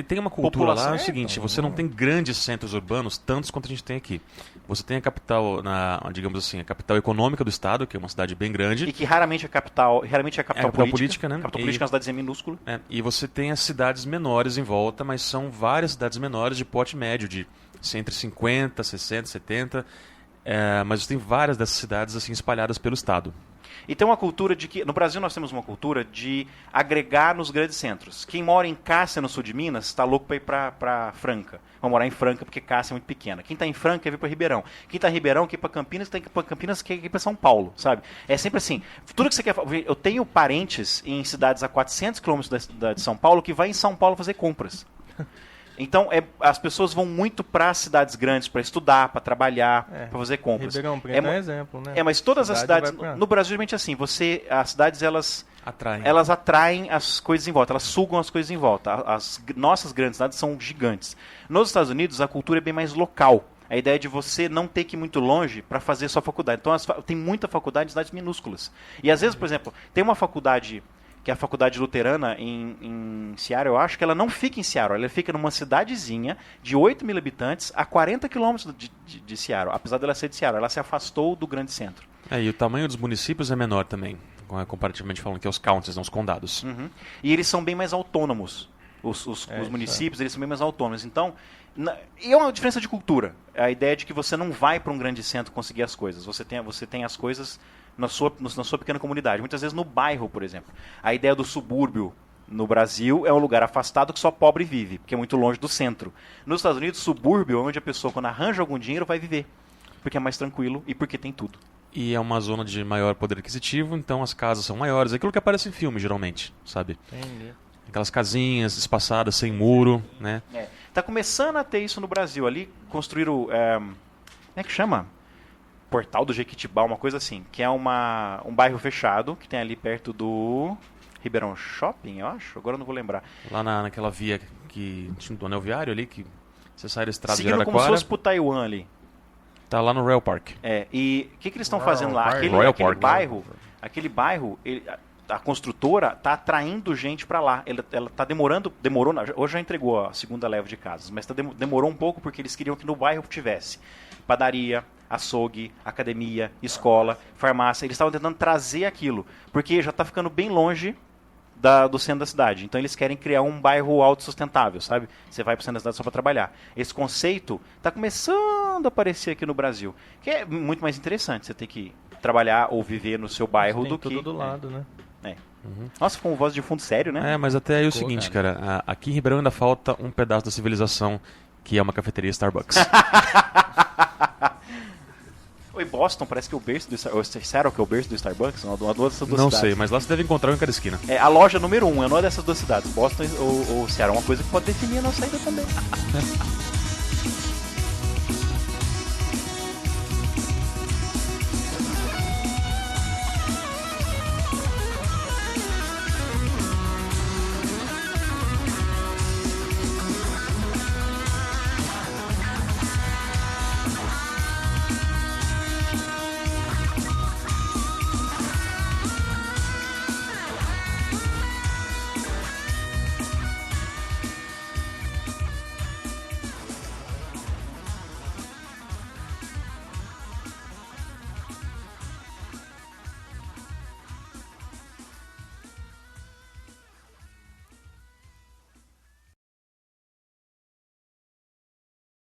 Tem uma cultura lá, é o seguinte, você não tem grandes centros urbanos, tantos quanto a gente tem aqui. Você tem a capital, digamos assim, a capital econômica do estado, que é uma cidade bem grande. E que raramente é capital política, né? Capital política é uma cidadezinha minúscula. E você tem as cidades menores em volta, mas são várias cidades menores de porte médio, de entre 50, 60, 70. Mas você tem várias dessas cidades assim espalhadas pelo estado. E tem uma cultura de que... No Brasil nós temos uma cultura de agregar nos grandes centros. Quem mora em Cássia, no sul de Minas, está louco para ir para Franca. Vai morar em Franca porque Cássia é muito pequena. Quem está em Franca quer vir para Ribeirão. Quem está em Ribeirão quer ir para Campinas, quer ir para São Paulo, sabe? É sempre assim. Tudo que você quer... Eu tenho parentes em cidades a 400 quilômetros de São Paulo que vai em São Paulo fazer compras. Então, as pessoas vão muito para as cidades grandes para estudar, para trabalhar, para fazer compras. Ribeirão Preto é um exemplo, né? Mas todas as cidades... No Brasil, geralmente é assim. As cidades, elas atraem as coisas em volta. Elas sugam as coisas em volta. As nossas grandes cidades são gigantes. Nos Estados Unidos, a cultura é bem mais local. A ideia é de você não ter que ir muito longe para fazer sua faculdade. Então, tem muita faculdade em cidades minúsculas. E, às vezes, por exemplo, tem uma faculdade... que é a faculdade luterana em Seattle, eu acho que ela não fica em Seattle, ela fica numa cidadezinha de 8 mil habitantes a 40 quilômetros de Seattle. Apesar dela ser de Seattle, ela se afastou do grande centro. E o tamanho dos municípios é menor também, comparativamente falando, que é os counties, não os condados. E eles são bem mais autônomos. Os municípios, eles são bem mais autônomos. Então, e é uma diferença de cultura. A ideia de que você não vai para um grande centro conseguir as coisas. Você tem as coisas... Na sua pequena comunidade. Muitas vezes no bairro, por exemplo. A ideia do subúrbio no Brasil é um lugar afastado que só pobre vive, porque é muito longe do centro. Nos Estados Unidos, subúrbio é onde a pessoa, quando arranja algum dinheiro, vai viver. Porque é mais tranquilo e porque tem tudo. E é uma zona de maior poder aquisitivo, então as casas são maiores. É aquilo que aparece em filme, geralmente, sabe? Entendi. Aquelas casinhas espaçadas, sem muro, né? Tá começando a ter isso no Brasil. Ali construíram... como é que chama? Portal do Jequitibá, uma coisa assim, que é um bairro fechado, que tem ali perto do Ribeirão Shopping, eu acho, agora eu não vou lembrar. Lá naquela via que tinha do anel viário ali, que você sai da estrada seguindo de Araraquara. Como se fosse pro Taiwan ali. Tá lá no Royal Park. E o que eles estão fazendo lá? Aquele bairro, a construtora tá atraindo gente para lá. Ela tá demorou, hoje já entregou a segunda leva de casas, mas demorou um pouco porque eles queriam que no bairro tivesse padaria, açougue, academia, escola, farmácia. Eles estavam tentando trazer aquilo, porque já está ficando bem longe do centro da cidade. Então eles querem criar um bairro autossustentável, sabe? Você vai para o centro da cidade só para trabalhar. Esse conceito está começando a aparecer aqui no Brasil, que é muito mais interessante você ter que trabalhar ou viver no seu bairro do que... tudo do lado, né? Nossa, com voz de fundo sério, né? Mas até aí é o seguinte, cara. Aqui em Ribeirão ainda falta um pedaço da civilização, que é uma cafeteria Starbucks. Boston parece que é o berço do Seattle, que é o berço do Starbucks, uma dessas duas Não cidades. sei, mas lá você deve encontrar em cada esquina. É a loja número 1, é uma dessas duas cidades, Boston ou Seattle, uma coisa que pode definir a nossa ida também.